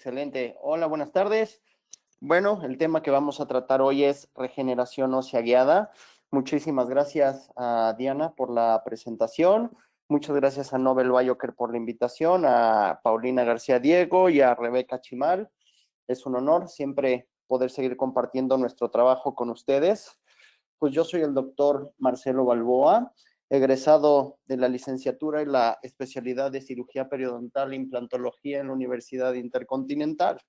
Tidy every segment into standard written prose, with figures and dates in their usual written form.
Excelente. Hola, buenas tardes. Bueno, el tema que vamos a tratar hoy es regeneración ósea guiada. Muchísimas gracias a Diana por la presentación. Muchas gracias a Nobel Bayoker por la invitación, a Paulina García Diego y a Rebeca Chimal. Es un honor siempre poder seguir compartiendo nuestro trabajo con ustedes. Pues yo soy el doctor Marcelo Balboa, egresado de la licenciatura y la especialidad de cirugía periodontal e implantología en la Universidad Intercontinental.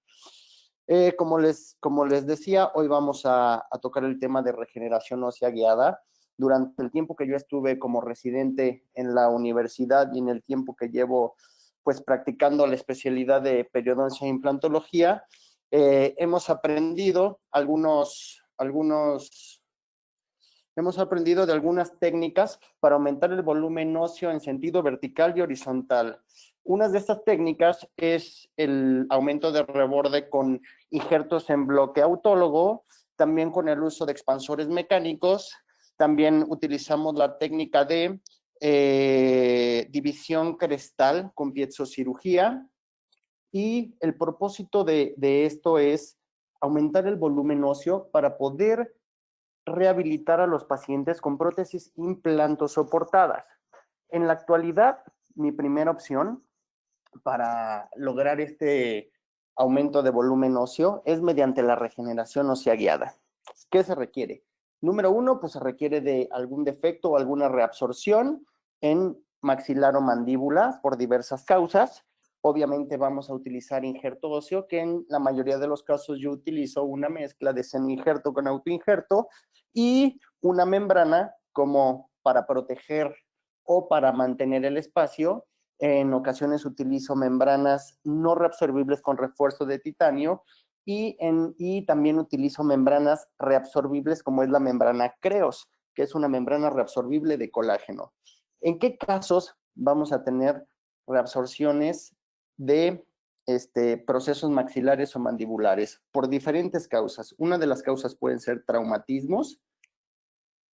Como les decía, hoy vamos a tocar el tema de regeneración ósea guiada. Durante el tiempo que yo estuve como residente en la universidad y en el tiempo que llevo pues practicando la especialidad de periodoncia e implantología, hemos aprendido hemos aprendido de algunas técnicas para aumentar el volumen óseo en sentido vertical y horizontal. Una de estas técnicas es el aumento de reborde con injertos en bloque autólogo, también con el uso de expansores mecánicos. También utilizamos la técnica de división crestal con piezocirugía. Y el propósito de esto es aumentar el volumen óseo para poder rehabilitar a los pacientes con prótesis implantosoportadas. En la actualidad, mi primera opción para lograr este aumento de volumen óseo es mediante la regeneración ósea guiada. ¿Qué se requiere? Número uno, pues se requiere de algún defecto o alguna reabsorción en maxilar o mandíbula por diversas causas. Obviamente vamos a utilizar injerto óseo, que en la mayoría de los casos yo utilizo una mezcla de semi-injerto con autoinjerto y una membrana como para proteger o para mantener el espacio. En ocasiones utilizo membranas no reabsorbibles con refuerzo de titanio y también utilizo membranas reabsorbibles como es la membrana Creos, que es una membrana reabsorbible de colágeno. ¿En qué casos vamos a tener reabsorciones de procesos maxilares o mandibulares? Por diferentes causas. Una de las causas pueden ser traumatismos,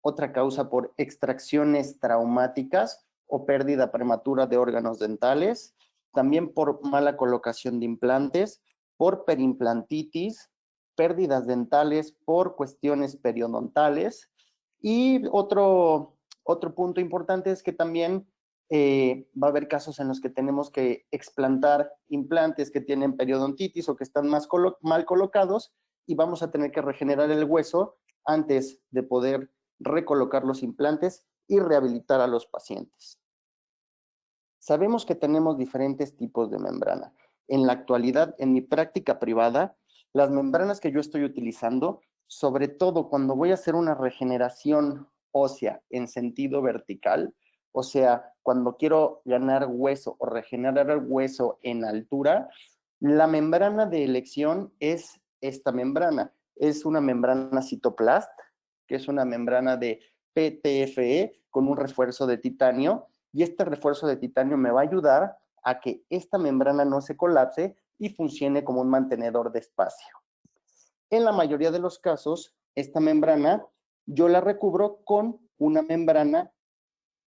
otra causa por extracciones traumáticas o pérdida prematura de órganos dentales, también por mala colocación de implantes, por perimplantitis, pérdidas dentales por cuestiones periodontales. Y otro punto importante es que también va a haber casos en los que tenemos que explantar implantes que tienen periodontitis o que están mal colocados y vamos a tener que regenerar el hueso antes de poder recolocar los implantes y rehabilitar a los pacientes. Sabemos que tenemos diferentes tipos de membrana. En la actualidad, en mi práctica privada, las membranas que yo estoy utilizando, sobre todo cuando voy a hacer una regeneración ósea en sentido vertical, o sea, cuando quiero ganar hueso o regenerar el hueso en altura, la membrana de elección es esta membrana. Es una membrana Cytoplast, que es una membrana de PTFE con un refuerzo de titanio, y este refuerzo de titanio me va a ayudar a que esta membrana no se colapse y funcione como un mantenedor de espacio. En la mayoría de los casos, esta membrana yo la recubro con una membrana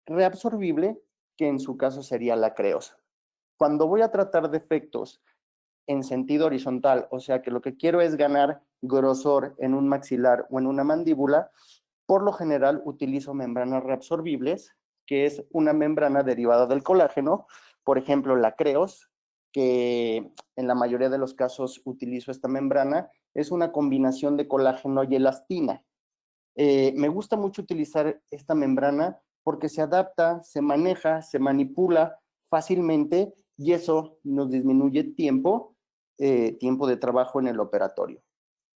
reabsorbible, que en su caso sería la Creos. Cuando voy a tratar defectos en sentido horizontal, o sea que lo que quiero es ganar grosor en un maxilar o en una mandíbula, por lo general utilizo membranas reabsorbibles, que es una membrana derivada del colágeno, por ejemplo la Creos, que en la mayoría de los casos utilizo esta membrana, es una combinación de colágeno y elastina. Me gusta mucho utilizar esta membrana porque se adapta, se maneja, se manipula fácilmente y eso nos disminuye tiempo de trabajo en el operatorio.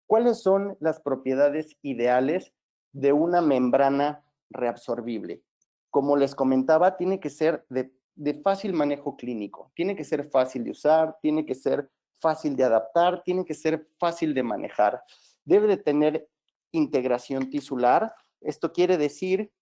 ¿Cuáles son las propiedades ideales de una membrana reabsorbible? Como les comentaba, tiene que ser de fácil manejo clínico, tiene que ser fácil de usar, tiene que ser fácil de adaptar, tiene que ser fácil de manejar. Debe de tener integración tisular. Esto quiere decir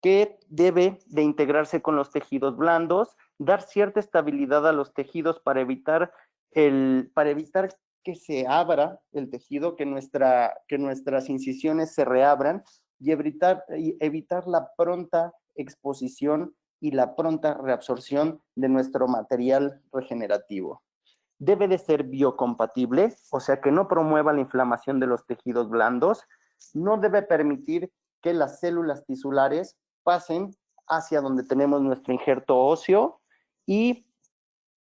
que debe de integrarse con los tejidos blandos, dar cierta estabilidad a los tejidos para evitar que se abra el tejido, que nuestras incisiones se reabran y evitar la pronta exposición y la pronta reabsorción de nuestro material regenerativo. debe de ser biocompatible, o sea que no promueva la inflamación de los tejidos blandos, no debe permitir que las células tisulares pasen hacia donde tenemos nuestro injerto óseo y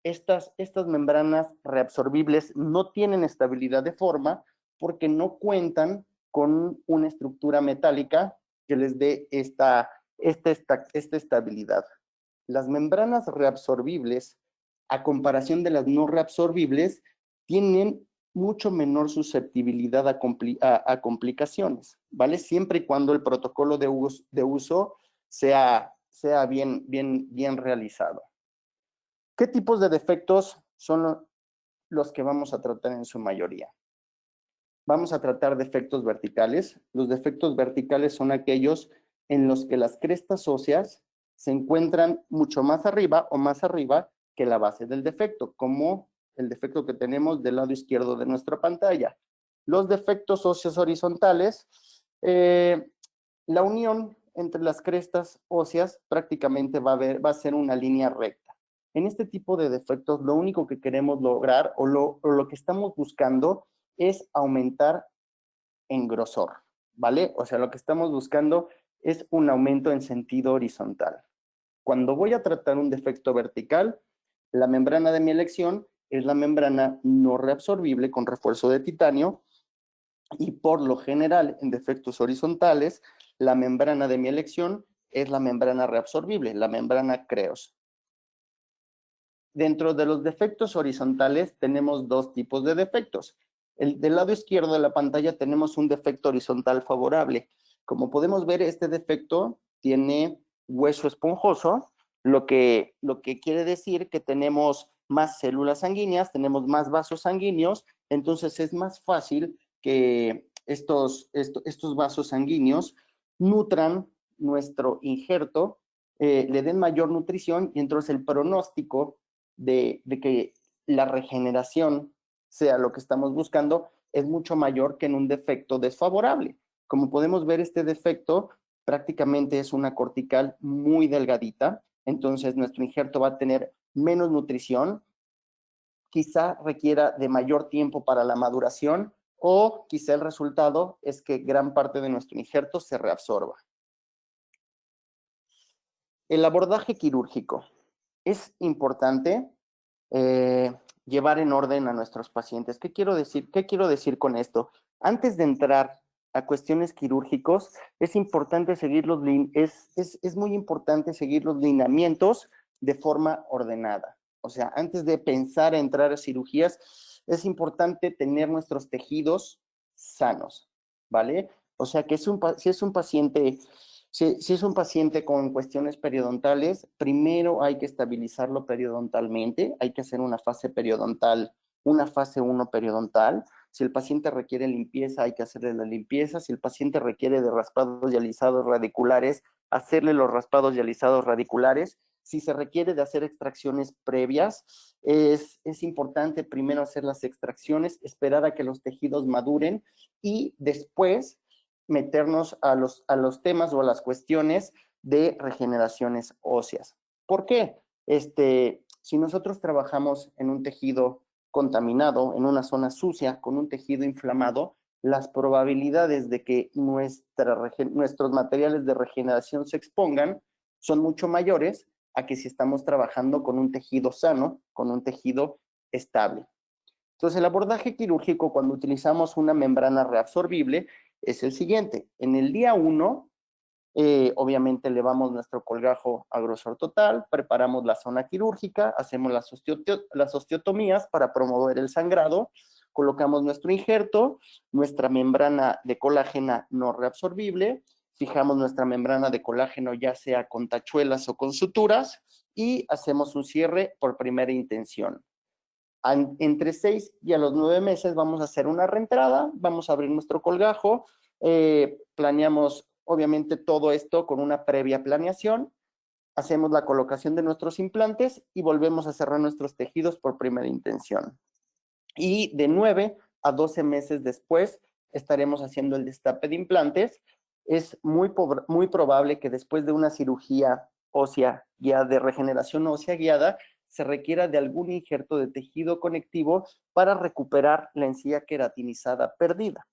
estas membranas reabsorbibles no tienen estabilidad de forma porque no cuentan con una estructura metálica que les dé esta estabilidad. Las membranas reabsorbibles, a comparación de las no reabsorbibles, tienen mucho menor susceptibilidad a complicaciones, ¿vale? Siempre y cuando el protocolo de uso sea bien realizado. ¿Qué tipos de defectos son los que vamos a tratar en su mayoría? Vamos a tratar defectos verticales. Los defectos verticales son aquellos en los que las crestas óseas se encuentran mucho más arriba o más arriba que la base del defecto, como el defecto que tenemos del lado izquierdo de nuestra pantalla. Los defectos óseos horizontales, la unión entre las crestas óseas prácticamente va a ser una línea recta. En este tipo de defectos, lo único que queremos lograr o lo que estamos buscando es aumentar en grosor, ¿vale? O sea, lo que estamos buscando es un aumento en sentido horizontal. Cuando voy a tratar un defecto vertical, la membrana de mi elección es la membrana no reabsorbible con refuerzo de titanio y por lo general en defectos horizontales, la membrana de mi elección es la membrana reabsorbible, la membrana Creos. Dentro de los defectos horizontales tenemos dos tipos de defectos. Del lado izquierdo de la pantalla tenemos un defecto horizontal favorable. Como podemos ver, este defecto tiene hueso esponjoso, lo que quiere decir que tenemos más células sanguíneas, tenemos más vasos sanguíneos, entonces es más fácil que estos vasos sanguíneos nutran nuestro injerto, le den mayor nutrición y entonces el pronóstico de que la regeneración sea lo que estamos buscando es mucho mayor que en un defecto desfavorable. Como podemos ver, este defecto prácticamente es una cortical muy delgadita, entonces nuestro injerto va a tener menos nutrición, quizá requiera de mayor tiempo para la maduración o quizá el resultado es que gran parte de nuestro injerto se reabsorba. El abordaje quirúrgico. Es importante llevar en orden a nuestros pacientes. ¿Qué quiero decir con esto? Antes de entrar a cuestiones quirúrgicos, es importante seguir es muy importante seguir los lineamientos de forma ordenada. O sea, antes de pensar en entrar a cirugías, es importante tener nuestros tejidos sanos, ¿vale? O sea, que si es un paciente con cuestiones periodontales, primero hay que estabilizarlo periodontalmente, hay que hacer una fase periodontal, una fase 1 periodontal. Si el paciente requiere limpieza, hay que hacerle la limpieza. Si el paciente requiere de raspados y alisados radiculares, hacerle los raspados y alisados radiculares. Si se requiere de hacer extracciones previas, es importante primero hacer las extracciones, esperar a que los tejidos maduren y después meternos a los temas o a las cuestiones de regeneraciones óseas. ¿Por qué? Si nosotros trabajamos en un tejido contaminado, en una zona sucia, con un tejido inflamado, las probabilidades de que nuestros materiales de regeneración se expongan son mucho mayores a que si estamos trabajando con un tejido sano, con un tejido estable. Entonces, el abordaje quirúrgico cuando utilizamos una membrana reabsorbible es el siguiente. En el día 1, obviamente elevamos nuestro colgajo a grosor total, preparamos la zona quirúrgica, hacemos las osteotomías para promover el sangrado, colocamos nuestro injerto, nuestra membrana de colágeno no reabsorbible, fijamos nuestra membrana de colágeno ya sea con tachuelas o con suturas y hacemos un cierre por primera intención. Entre 6 y a los 9 meses vamos a hacer una reentrada, vamos a abrir nuestro colgajo, planeamos obviamente todo esto con una previa planeación, hacemos la colocación de nuestros implantes y volvemos a cerrar nuestros tejidos por primera intención. Y de 9 a 12 meses después estaremos haciendo el destape de implantes. Es muy probable que después de una cirugía ósea guiada, de regeneración ósea guiada, se requiera de algún injerto de tejido conectivo para recuperar la encía queratinizada perdida.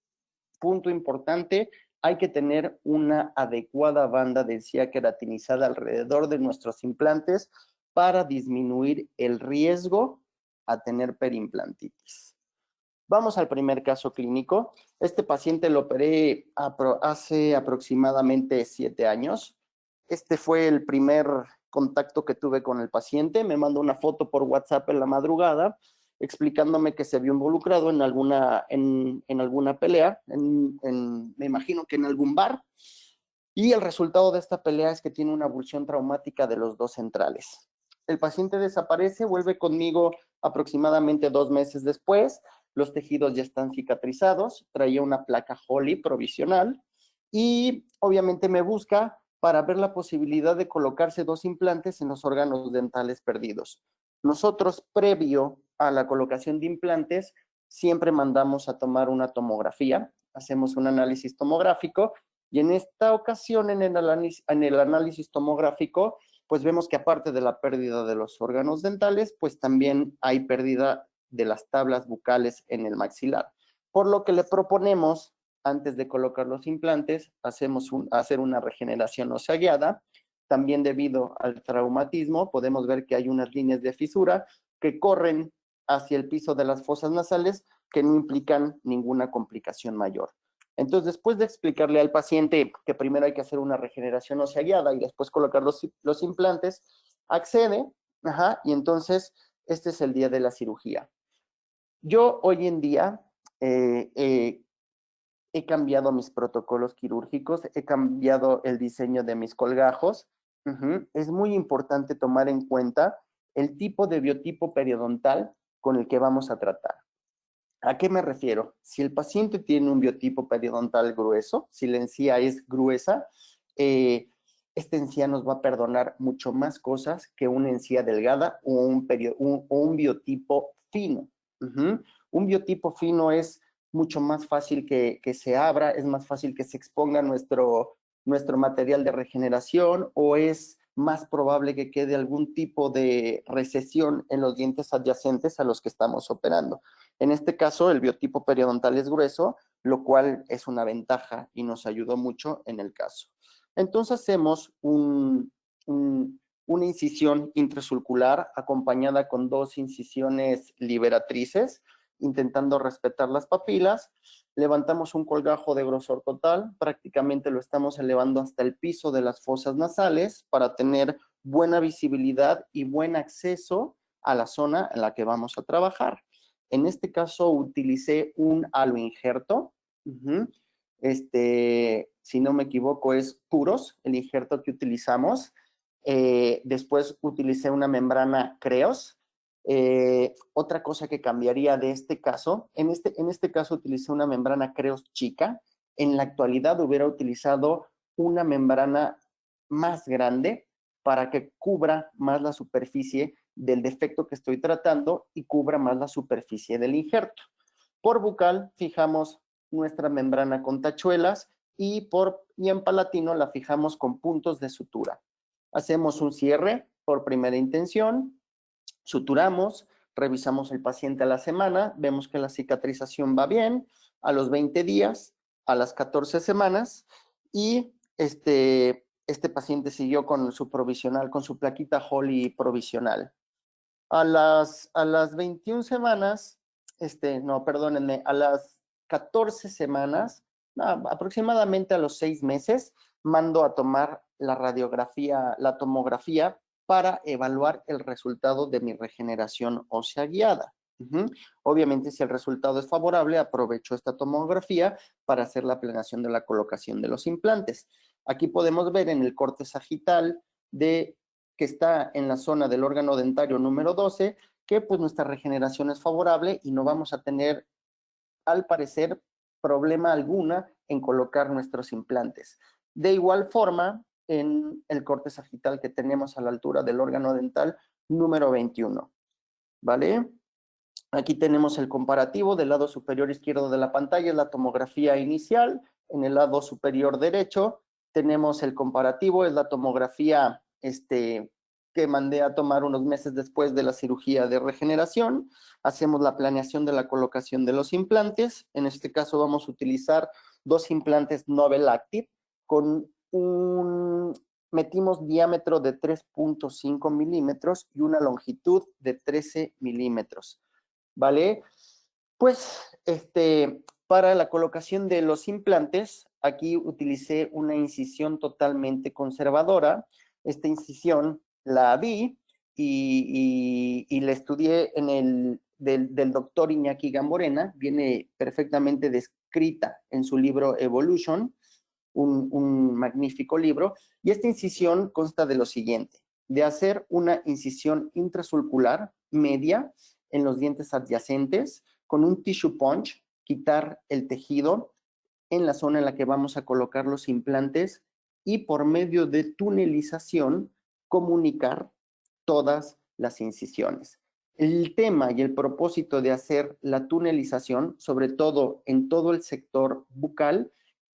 Punto importante, hay que tener una adecuada banda de encía queratinizada alrededor de nuestros implantes para disminuir el riesgo a tener periimplantitis. Vamos al primer caso clínico. Este paciente lo operé hace aproximadamente 7 años. Este fue el primer contacto que tuve con el paciente. Me mandó una foto por WhatsApp en la madrugada explicándome que se vio involucrado en alguna pelea, me imagino que en algún bar, y el resultado de esta pelea es que tiene una avulsión traumática de los 2 centrales. El paciente desaparece, vuelve conmigo aproximadamente 2 meses después, los tejidos ya están cicatrizados, traía una placa Holly provisional y obviamente me busca para ver la posibilidad de colocarse 2 implantes en los órganos dentales perdidos. Nosotros, previo a la colocación de implantes, siempre mandamos a tomar una tomografía, hacemos un análisis tomográfico y en esta ocasión en el análisis tomográfico pues vemos que aparte de la pérdida de los órganos dentales, pues también hay pérdida de las tablas bucales en el maxilar. Por lo que le proponemos, antes de colocar los implantes, hacer una regeneración ósea guiada. También debido al traumatismo, podemos ver que hay unas líneas de fisura que corren hacia el piso de las fosas nasales que no implican ninguna complicación mayor. Entonces, después de explicarle al paciente que primero hay que hacer una regeneración ósea guiada y después colocar los implantes, accede, y entonces este es el día de la cirugía. Yo hoy en día he cambiado mis protocolos quirúrgicos, he cambiado el diseño de mis colgajos. Es muy importante tomar en cuenta el tipo de biotipo periodontal con el que vamos a tratar. ¿A qué me refiero? Si el paciente tiene un biotipo periodontal grueso, si la encía es gruesa, esta encía nos va a perdonar mucho más cosas que una encía delgada o un biotipo fino. Un biotipo fino es mucho más fácil que se abra, es más fácil que se exponga nuestro material de regeneración o es más probable que quede algún tipo de recesión en los dientes adyacentes a los que estamos operando. En este caso, el biotipo periodontal es grueso, lo cual es una ventaja y nos ayudó mucho en el caso. Entonces hacemos una incisión intrasulcular acompañada con 2 incisiones liberatrices, intentando respetar las papilas. Levantamos un colgajo de grosor total, prácticamente lo estamos elevando hasta el piso de las fosas nasales para tener buena visibilidad y buen acceso a la zona en la que vamos a trabajar. En este caso utilicé un aloinjerto, si no me equivoco es Puros, el injerto que utilizamos. Después utilicé una membrana Creos. Otra cosa que cambiaría de este caso, en este caso utilicé una membrana Creos chica. En la actualidad hubiera utilizado una membrana más grande para que cubra más la superficie del defecto que estoy tratando y cubra más la superficie del injerto. Por bucal fijamos nuestra membrana con tachuelas y en palatino la fijamos con puntos de sutura. Hacemos un cierre por primera intención, suturamos, revisamos el paciente a la semana, vemos que la cicatrización va bien, a los 20 días, a las 14 semanas, y este paciente siguió con su provisional, con su plaquita Holly provisional. A las 21 semanas, perdónenme, a las 14 semanas, aproximadamente a los 6 meses, mando a tomar la tomografía para evaluar el resultado de mi regeneración ósea guiada. Obviamente, si el resultado es favorable, aprovecho esta tomografía para hacer la planeación de la colocación de los implantes. Aquí podemos ver en el corte sagital que está en la zona del órgano dentario número 12, que pues nuestra regeneración es favorable y no vamos a tener, al parecer, problema alguna en colocar nuestros implantes. De igual forma, en el corte sagital que tenemos a la altura del órgano dental número 21, ¿vale? Aquí tenemos el comparativo del lado superior izquierdo de la pantalla, es la tomografía inicial. En el lado superior derecho tenemos el comparativo, es la tomografía que mandé a tomar unos meses después de la cirugía de regeneración. Hacemos la planeación de la colocación de los implantes. En este caso vamos a utilizar 2 implantes Novel Active con metimos diámetro de 3.5 milímetros y una longitud de 13 milímetros, ¿vale? Pues, para la colocación de los implantes, aquí utilicé una incisión totalmente conservadora. Esta incisión la vi y la estudié del doctor Iñaki Gamborena, viene perfectamente descrita en su libro Evolution, un magnífico libro, y esta incisión consta de lo siguiente: de hacer una incisión intrasulcular media en los dientes adyacentes, con un tissue punch, quitar el tejido en la zona en la que vamos a colocar los implantes y por medio de tunelización comunicar todas las incisiones. El tema y el propósito de hacer la tunelización, sobre todo en todo el sector bucal,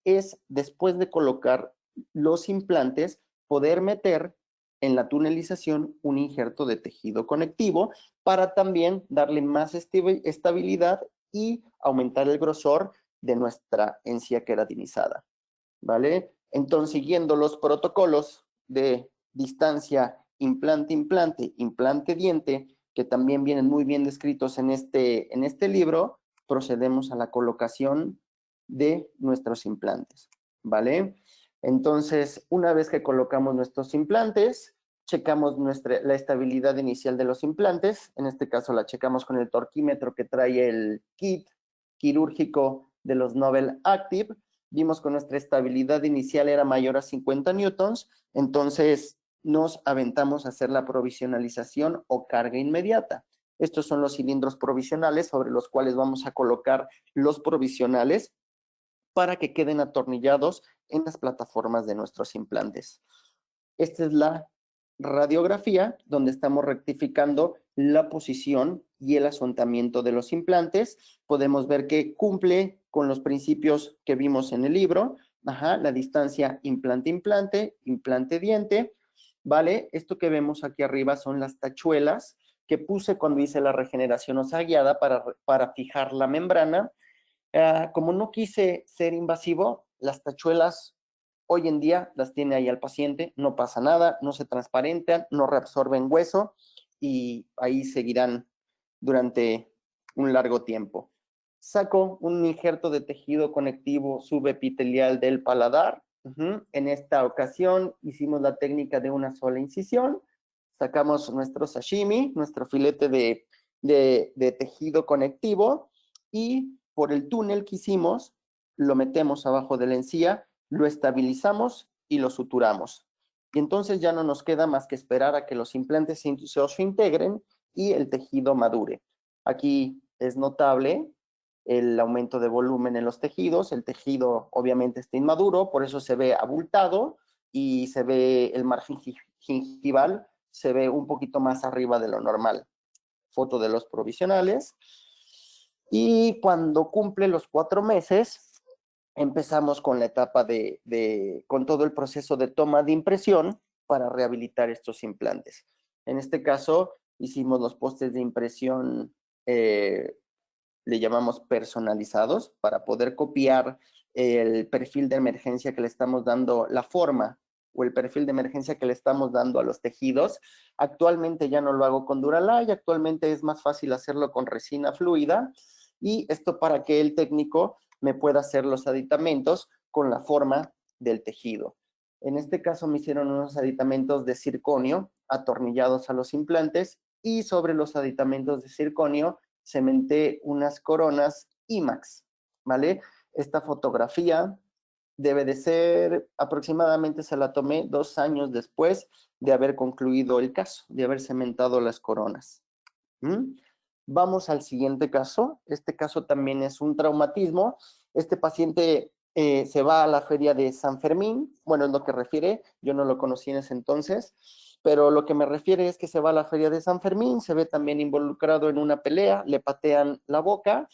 es, después de colocar los implantes, poder meter en la tunelización un injerto de tejido conectivo para también darle más estabilidad y aumentar el grosor de nuestra encía queratinizada, ¿vale? Entonces, siguiendo los protocolos de distancia implante-implante, implante-diente, que también vienen muy bien descritos en este libro, procedemos a la colocación de nuestros implantes, ¿vale? Entonces, una vez que colocamos nuestros implantes, checamos la estabilidad inicial de los implantes. En este caso la checamos con el torquímetro que trae el kit quirúrgico de los Novel Active. Vimos que nuestra estabilidad inicial era mayor a 50 newtons, entonces nos aventamos a hacer la provisionalización o carga inmediata. Estos son los cilindros provisionales sobre los cuales vamos a colocar los provisionales para que queden atornillados en las plataformas de nuestros implantes. Esta es la radiografía donde estamos rectificando la posición y el asuntamiento de los implantes. Podemos ver que cumple con los principios que vimos en el libro. La distancia implante-implante, implante-diente, ¿vale? Esto que vemos aquí arriba son las tachuelas que puse cuando hice la regeneración ósea guiada para fijar la membrana. Como no quise ser invasivo, las tachuelas hoy en día las tiene ahí el paciente, no pasa nada, no se transparentan, no reabsorben hueso y ahí seguirán durante un largo tiempo. Saco un injerto de tejido conectivo subepitelial del paladar. En esta ocasión hicimos la técnica de una sola incisión. Sacamos nuestro sashimi, nuestro filete de tejido conectivo, y por el túnel que hicimos, lo metemos abajo de la encía, lo estabilizamos y lo suturamos. Y entonces ya no nos queda más que esperar a que los implantes se integren y el tejido madure. Aquí es notable el aumento de volumen en los tejidos. El tejido obviamente está inmaduro, por eso se ve abultado y se ve el margen gingival, se ve un poquito más arriba de lo normal. Foto de los provisionales. Y cuando cumple los 4 meses, empezamos con la etapa con todo el proceso de toma de impresión para rehabilitar estos implantes. En este caso, hicimos los postes de impresión, le llamamos personalizados, para poder copiar el perfil de emergencia que le estamos dando, la forma o el perfil de emergencia que le estamos dando a los tejidos. Actualmente ya no lo hago con Duralay, actualmente es más fácil hacerlo con resina fluida, y esto para que el técnico me pueda hacer los aditamentos con la forma del tejido. En este caso me hicieron unos aditamentos de circonio atornillados a los implantes, y sobre los aditamentos de circonio cementé unas coronas IMAX, ¿vale? Esta fotografía debe de ser, aproximadamente se la tomé 2 años después de haber concluido el caso, de haber cementado las coronas. Vamos al siguiente caso. Este caso también es un traumatismo. Este paciente se va a la feria de San Fermín. Bueno, es lo que refiere. Yo no lo conocí en ese entonces, pero lo que me refiere es que se va a la feria de San Fermín, se ve también involucrado en una pelea, le patean la boca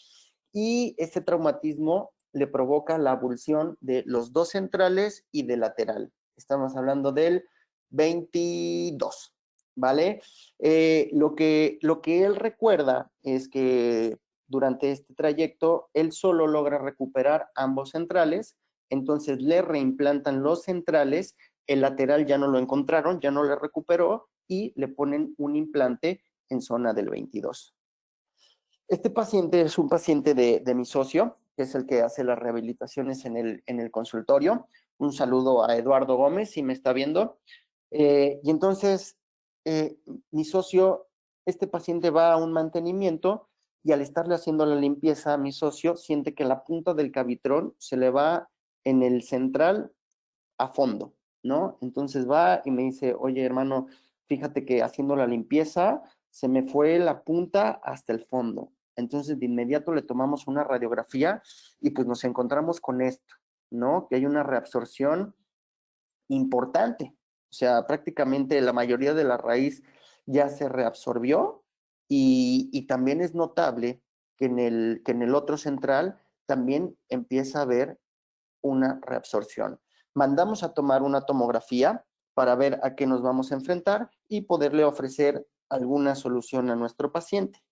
y este traumatismo le provoca la abulsión de los 2 centrales y del lateral. Estamos hablando del 22. ¿vale? Lo que él recuerda es que durante este trayecto él solo logra recuperar ambos centrales, entonces le reimplantan los centrales, el lateral ya no lo encontraron, ya no le recuperó y le ponen un implante en zona del 22. Este paciente es un paciente de mi socio, que es el que hace las rehabilitaciones en el consultorio. Un saludo a Eduardo Gómez, si me está viendo. Y entonces, eh, mi socio, este paciente va a un mantenimiento y al estarle haciendo la limpieza a mi socio, siente que la punta del cavitrón se le va en el central a fondo, ¿no? Entonces va y me dice, oye, hermano, fíjate que haciendo la limpieza se me fue la punta hasta el fondo. Entonces de inmediato le tomamos una radiografía y pues nos encontramos con esto, ¿no? Que hay una reabsorción importante. O sea, prácticamente la mayoría de la raíz ya se reabsorbió y también es notable que en el otro central también empieza a haber una reabsorción. Mandamos a tomar una tomografía para ver a qué nos vamos a enfrentar y poderle ofrecer alguna solución a nuestro paciente.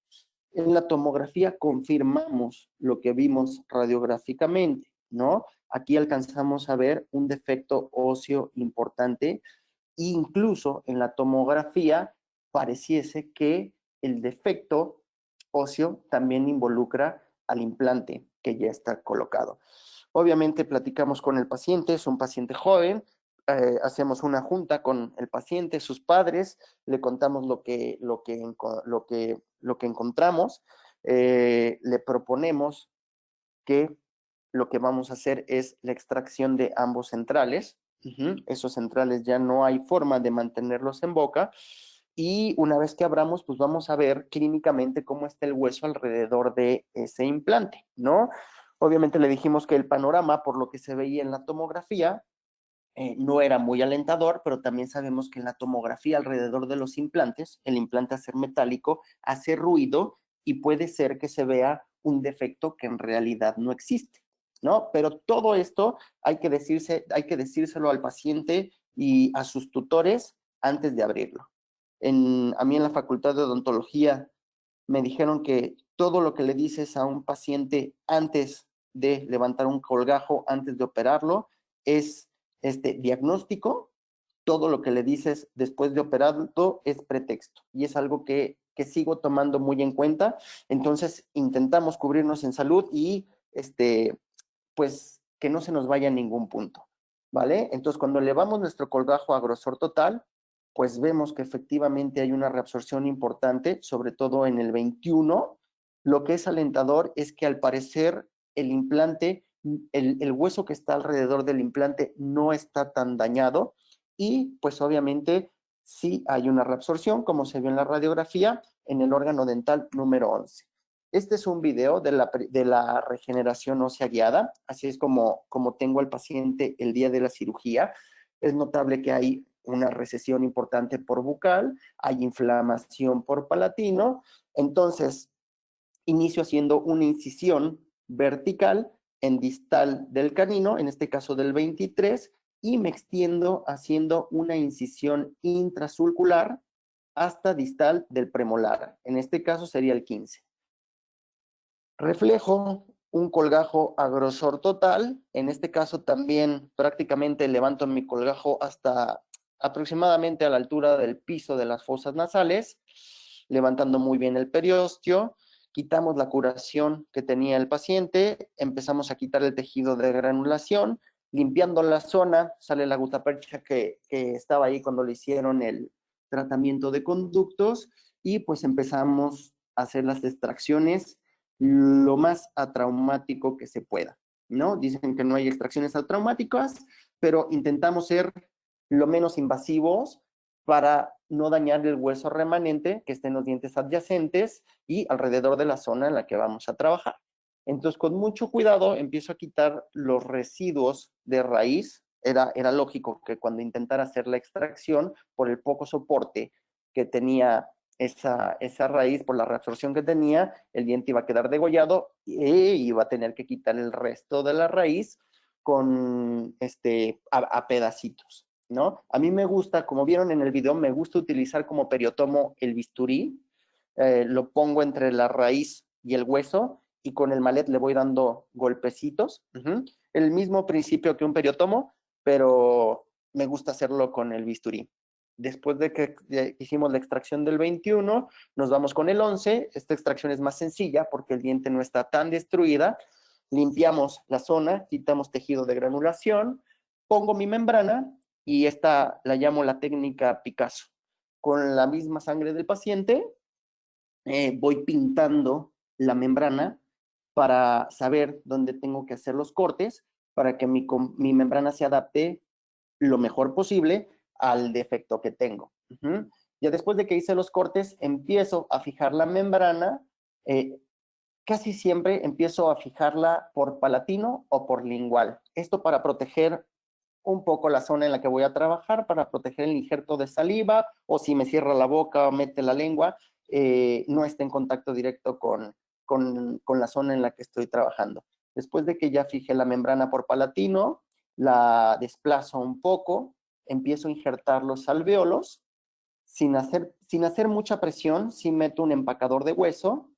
En la tomografía confirmamos lo que vimos radiográficamente, ¿no? Aquí alcanzamos a ver un defecto óseo importante e incluso en la tomografía pareciese que el defecto óseo también involucra al implante que ya está colocado. Obviamente platicamos con el paciente, es un paciente joven, hacemos una junta con el paciente, sus padres, le contamos lo que encontramos, le proponemos que lo que vamos a hacer es la extracción de ambos centrales. Esos centrales ya no hay forma de mantenerlos en boca. Y una vez que abramos, pues vamos a ver clínicamente cómo está el hueso alrededor de ese implante, ¿no? Obviamente le dijimos que el panorama, por lo que se veía en la tomografía, no era muy alentador, pero también sabemos que en la tomografía alrededor de los implantes, el implante al ser metálico hace ruido y puede ser que se vea un defecto que en realidad no existe, ¿no? Pero todo esto hay que decírselo al paciente y a sus tutores antes de abrirlo. A mí en la Facultad de Odontología me dijeron que todo lo que le dices a un paciente antes de levantar un colgajo, antes de operarlo, es este diagnóstico. Todo lo que le dices después de operarlo es pretexto y es algo que sigo tomando muy en cuenta. Entonces intentamos cubrirnos en salud y pues que no se nos vaya a ningún punto, ¿vale? Entonces cuando elevamos nuestro colgajo a grosor total, pues vemos que efectivamente hay una reabsorción importante, sobre todo en el 21. Lo que es alentador es que al parecer el implante, el hueso que está alrededor del implante no está tan dañado y pues obviamente sí hay una reabsorción, como se ve en la radiografía, en el órgano dental número 11. Este es un video de la regeneración ósea guiada, así es como tengo al paciente el día de la cirugía. Es notable que hay una recesión importante por bucal, hay inflamación por palatino, entonces inicio haciendo una incisión vertical en distal del canino, en este caso del 23, y me extiendo haciendo una incisión intrasulcular hasta distal del premolar, en este caso sería el 15. Reflejo un colgajo a grosor total, en este caso también prácticamente levanto mi colgajo hasta aproximadamente a la altura del piso de las fosas nasales, levantando muy bien el periósteo, quitamos la curación que tenía el paciente, empezamos a quitar el tejido de granulación, limpiando la zona, sale la gutapercha que estaba ahí cuando le hicieron el tratamiento de conductos y pues empezamos a hacer las extracciones lo más atraumático que se pueda, ¿no? Dicen que no hay extracciones atraumáticas, pero intentamos ser lo menos invasivos para no dañar el hueso remanente que esté en los dientes adyacentes y alrededor de la zona en la que vamos a trabajar. Entonces, con mucho cuidado, empiezo a quitar los residuos de raíz. Era lógico que cuando intentara hacer la extracción, por el poco soporte que tenía esa raíz, por la reabsorción que tenía, el diente iba a quedar degollado e iba a tener que quitar el resto de la raíz con a pedacitos. ¿no? A mí me gusta, como vieron en el video, me gusta utilizar como periotomo el bisturí, lo pongo entre la raíz y el hueso y con el malet le voy dando golpecitos. El mismo principio que un periotomo, pero me gusta hacerlo con el bisturí. Después de que hicimos la extracción del 21, nos vamos con el 11. Esta extracción es más sencilla porque el diente no está tan destruida. Limpiamos la zona, quitamos tejido de granulación, pongo mi membrana y esta la llamo la técnica Picasso. Con la misma sangre del paciente, voy pintando la membrana para saber dónde tengo que hacer los cortes para que mi membrana se adapte lo mejor posible al defecto que tengo. Ya después de que hice los cortes, empiezo a fijar la membrana. Casi siempre empiezo a fijarla por palatino o por lingual. Esto para proteger un poco la zona en la que voy a trabajar, para proteger el injerto de saliva, o si me cierra la boca o mete la lengua, no esté en contacto directo con la zona en la que estoy trabajando. Después de que ya fijé la membrana por palatino, la desplazo un poco, empiezo a injertar los alvéolos, sin hacer mucha presión, sí meto un empacador de hueso,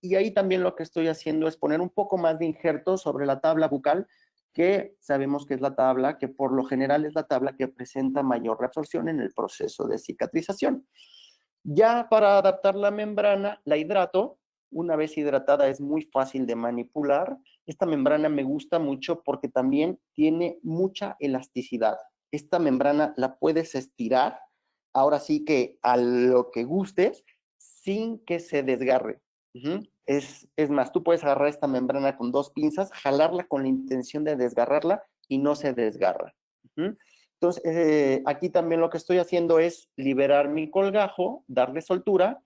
y ahí también lo que estoy haciendo es poner un poco más de injerto sobre la tabla bucal, que sabemos que es la tabla, que por lo general es la tabla que presenta mayor reabsorción en el proceso de cicatrización. Ya para adaptar la membrana, la hidrato. Una vez hidratada es muy fácil de manipular. Esta membrana me gusta mucho porque también tiene mucha elasticidad. Esta membrana la puedes estirar, ahora sí que a lo que gustes, sin que se desgarre. Es más, tú puedes agarrar esta membrana con 2 pinzas, jalarla con la intención de desgarrarla y no se desgarra. Entonces, aquí también lo que estoy haciendo es liberar mi colgajo, darle soltura.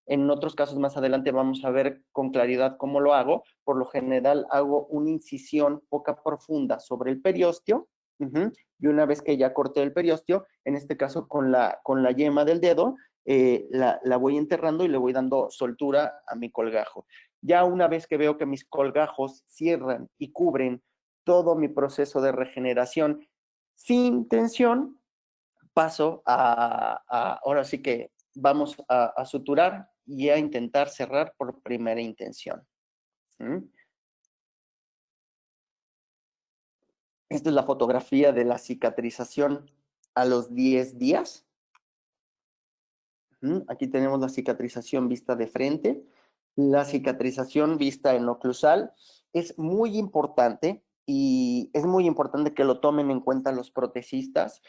En otros casos más adelante vamos a ver con claridad cómo lo hago. Por lo general hago una incisión poca profunda sobre el periósteo, y una vez que ya corté el periósteo, en este caso con la yema del dedo, la voy enterrando y le voy dando soltura a mi colgajo. Ya una vez que veo que mis colgajos cierran y cubren todo mi proceso de regeneración sin tensión, paso ahora sí que vamos a suturar y a intentar cerrar por primera intención. Esta es la fotografía de la cicatrización a los 10 días. Aquí tenemos la cicatrización vista de frente. La cicatrización vista en oclusal es muy importante y es muy importante que lo tomen en cuenta los protecistas.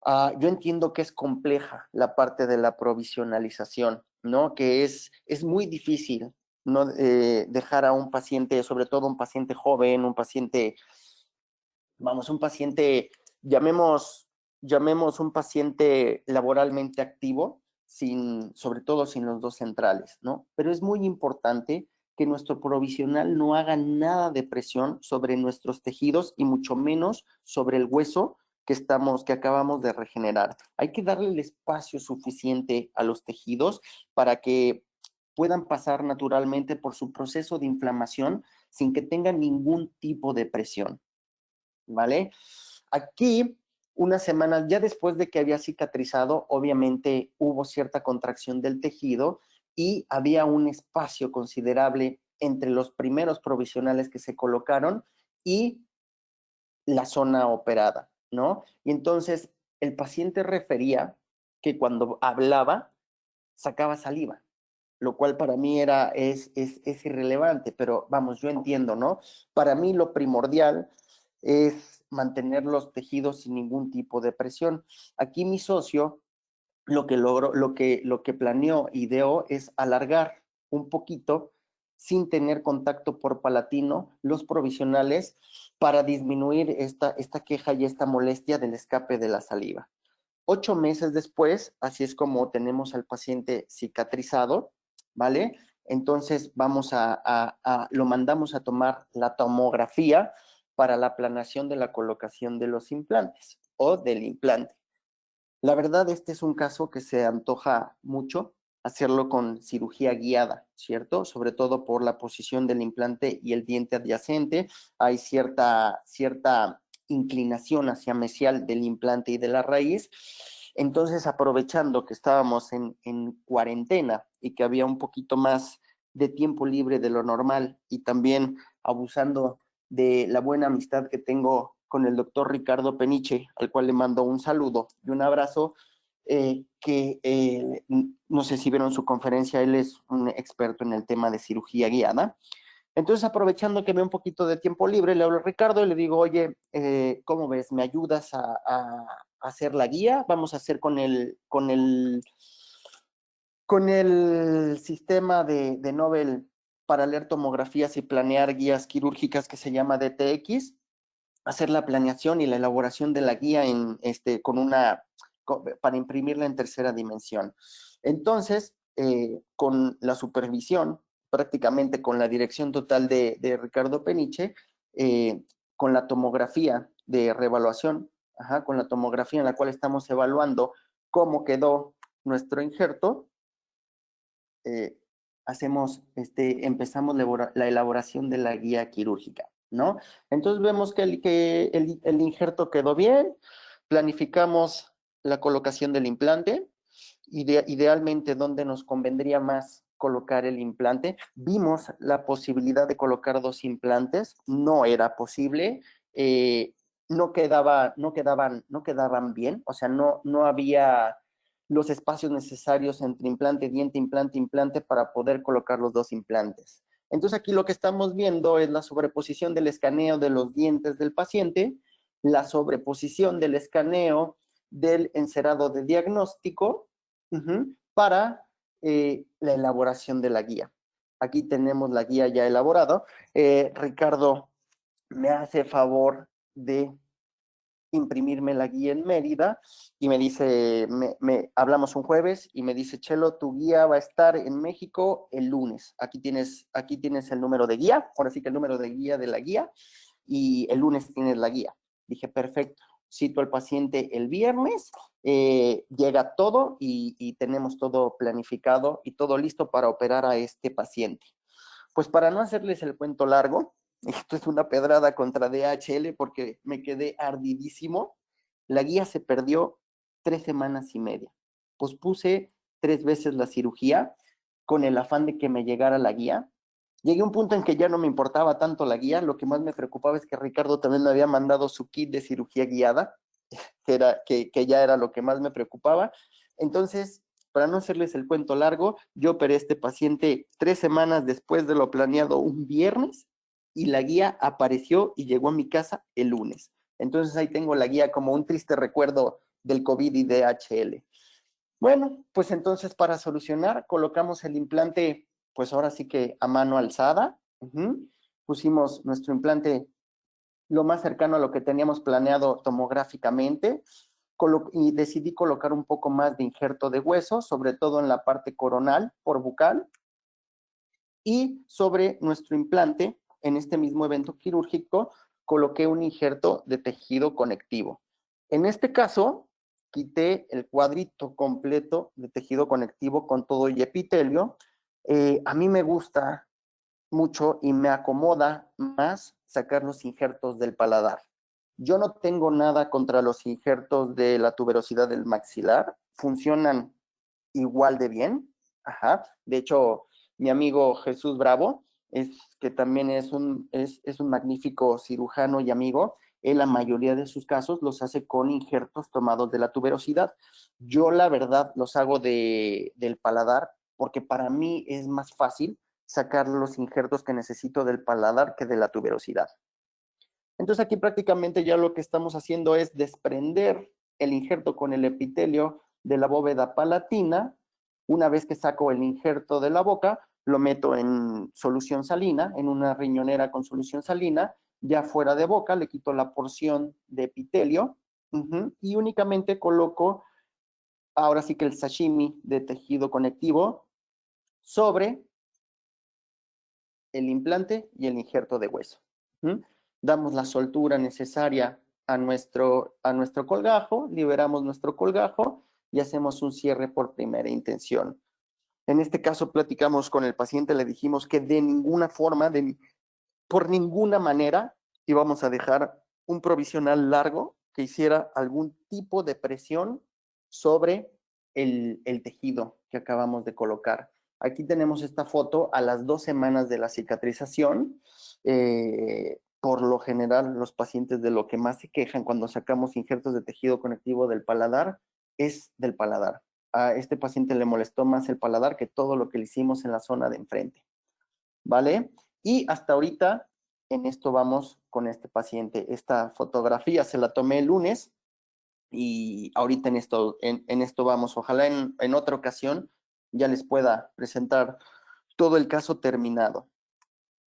Yo entiendo que es compleja la parte de la provisionalización, ¿no? Que es muy difícil, ¿no? Dejar a un paciente, sobre todo un paciente joven, un paciente, un paciente, llamemos un paciente laboralmente activo, sobre todo sin los dos centrales, ¿no? Pero es muy importante que nuestro provisional no haga nada de presión sobre nuestros tejidos y mucho menos sobre el hueso que acabamos de regenerar. Hay que darle el espacio suficiente a los tejidos para que puedan pasar naturalmente por su proceso de inflamación sin que tengan ningún tipo de presión, ¿vale? Aquí, unas semanas ya después de que había cicatrizado, obviamente hubo cierta contracción del tejido y había un espacio considerable entre los primeros provisionales que se colocaron y la zona operada, ¿no? Y entonces el paciente refería que cuando hablaba sacaba saliva, lo cual para mí es irrelevante, pero vamos, yo entiendo, ¿no? Para mí lo primordial es mantener los tejidos sin ningún tipo de presión. Aquí mi socio lo que logró, lo que planeó, ideó, es alargar un poquito sin tener contacto por palatino los provisionales para disminuir esta queja y esta molestia del escape de la saliva. 8 meses después, así es como tenemos al paciente cicatrizado, ¿vale? Entonces lo mandamos a tomar la tomografía para la planeación de la colocación de los implantes o del implante. La verdad, este es un caso que se antoja mucho hacerlo con cirugía guiada, ¿cierto? Sobre todo por la posición del implante y el diente adyacente. Hay cierta inclinación hacia mesial del implante y de la raíz. Entonces, aprovechando que estábamos en cuarentena y que había un poquito más de tiempo libre de lo normal y también abusando de la buena amistad que tengo con el doctor Ricardo Peniche, al cual le mando un saludo y un abrazo, no sé si vieron su conferencia, él es un experto en el tema de cirugía guiada. Entonces, aprovechando que veo un poquito de tiempo libre, le hablo a Ricardo y le digo, oye, ¿cómo ves? ¿Me ayudas a hacer la guía? Vamos a hacer con el sistema de Nobel para leer tomografías y planear guías quirúrgicas que se llama DTX, hacer la planeación y la elaboración de la guía para imprimirla en tercera dimensión. Entonces, con la supervisión, prácticamente con la dirección total de Ricardo Peniche, con la tomografía de reevaluación, con la tomografía en la cual estamos evaluando cómo quedó nuestro injerto, empezamos la elaboración de la guía quirúrgica, ¿no? Entonces vemos que el injerto quedó bien, planificamos la colocación del implante, idealmente dónde nos convendría más colocar el implante. Vimos la posibilidad de colocar 2 implantes, no era posible, no quedaban bien, o sea, no había los espacios necesarios entre implante, diente, implante, implante para poder colocar los 2 implantes. Entonces aquí lo que estamos viendo es la sobreposición del escaneo de los dientes del paciente, la sobreposición del escaneo del encerado de diagnóstico para la elaboración de la guía. Aquí tenemos la guía ya elaborada. Ricardo me hace favor de imprimirme la guía en Mérida y me dice, hablamos un jueves y me dice, Chelo, tu guía va a estar en México el lunes. Aquí tienes el número de guía, ahora sí que el número de guía de la guía, y el lunes tienes la guía. Dije, perfecto, cito al paciente el viernes, llega todo y tenemos todo planificado y todo listo para operar a este paciente. Pues para no hacerles el cuento largo, esto es una pedrada contra DHL porque me quedé ardidísimo. La guía se perdió 3 semanas y media. Pospuse 3 veces la cirugía con el afán de que me llegara la guía. Llegué a un punto en que ya no me importaba tanto la guía, lo que más me preocupaba es que Ricardo también me había mandado su kit de cirugía guiada, que ya era lo que más me preocupaba. Entonces, para no hacerles el cuento largo, yo operé a este paciente 3 semanas después de lo planeado un viernes y la guía apareció y llegó a mi casa el lunes. Entonces ahí tengo la guía como un triste recuerdo del COVID y DHL. Bueno, pues entonces para solucionar colocamos el implante, pues ahora sí que a mano alzada. Pusimos nuestro implante lo más cercano a lo que teníamos planeado tomográficamente y decidí colocar un poco más de injerto de hueso, sobre todo en la parte coronal por bucal, y sobre nuestro implante, en este mismo evento quirúrgico, coloqué un injerto de tejido conectivo. En este caso, quité el cuadrito completo de tejido conectivo con todo y epitelio. A mí me gusta mucho y me acomoda más sacar los injertos del paladar. Yo no tengo nada contra los injertos de la tuberosidad del maxilar, funcionan igual de bien. De hecho, mi amigo Jesús Bravo, que también es un magnífico cirujano y amigo, en la mayoría de sus casos los hace con injertos tomados de la tuberosidad. Yo la verdad los hago del paladar porque para mí es más fácil sacar los injertos que necesito del paladar que de la tuberosidad. Entonces aquí prácticamente ya lo que estamos haciendo es desprender el injerto con el epitelio de la bóveda palatina. Una vez que saco el injerto de la boca, lo meto en solución salina, en una riñonera con solución salina, ya fuera de boca, le quito la porción de epitelio y únicamente coloco, ahora sí que el sashimi de tejido conectivo sobre el implante y el injerto de hueso. Damos la soltura necesaria a nuestro colgajo, liberamos nuestro colgajo y hacemos un cierre por primera intención. En este caso platicamos con el paciente, le dijimos que de ninguna forma, por ninguna manera, íbamos a dejar un provisional largo que hiciera algún tipo de presión sobre el tejido que acabamos de colocar. Aquí tenemos esta foto a las 2 semanas de la cicatrización. Por lo general, los pacientes de lo que más se quejan cuando sacamos injertos de tejido conectivo del paladar es del paladar. A este paciente le molestó más el paladar que todo lo que le hicimos en la zona de enfrente, ¿vale? Y hasta ahorita, en esto vamos con este paciente. Esta fotografía se la tomé el lunes y ahorita en esto vamos. Ojalá en otra ocasión ya les pueda presentar todo el caso terminado.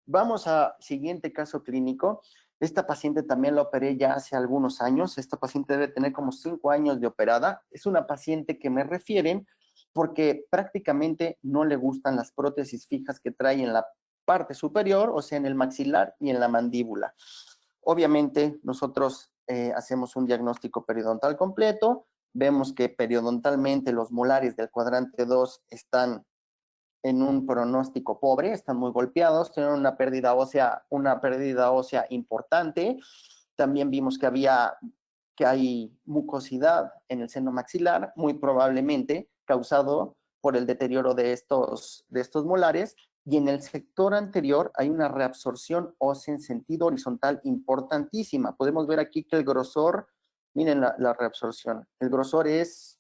Vamos a siguiente caso clínico. Esta paciente también la operé ya hace algunos años. Esta paciente debe tener como 5 años de operada. Es una paciente que me refieren porque prácticamente no le gustan las prótesis fijas que trae en la parte superior, o sea, en el maxilar y en la mandíbula. Obviamente, nosotros hacemos un diagnóstico periodontal completo. Vemos que periodontalmente los molares del cuadrante 2 están en un pronóstico pobre, están muy golpeados, tienen una pérdida ósea importante. También vimos que hay mucosidad en el seno maxilar, muy probablemente causado por el deterioro de estos molares, y en el sector anterior hay una reabsorción ósea en sentido horizontal importantísima. Podemos ver aquí que el grosor, miren la reabsorción, el grosor es,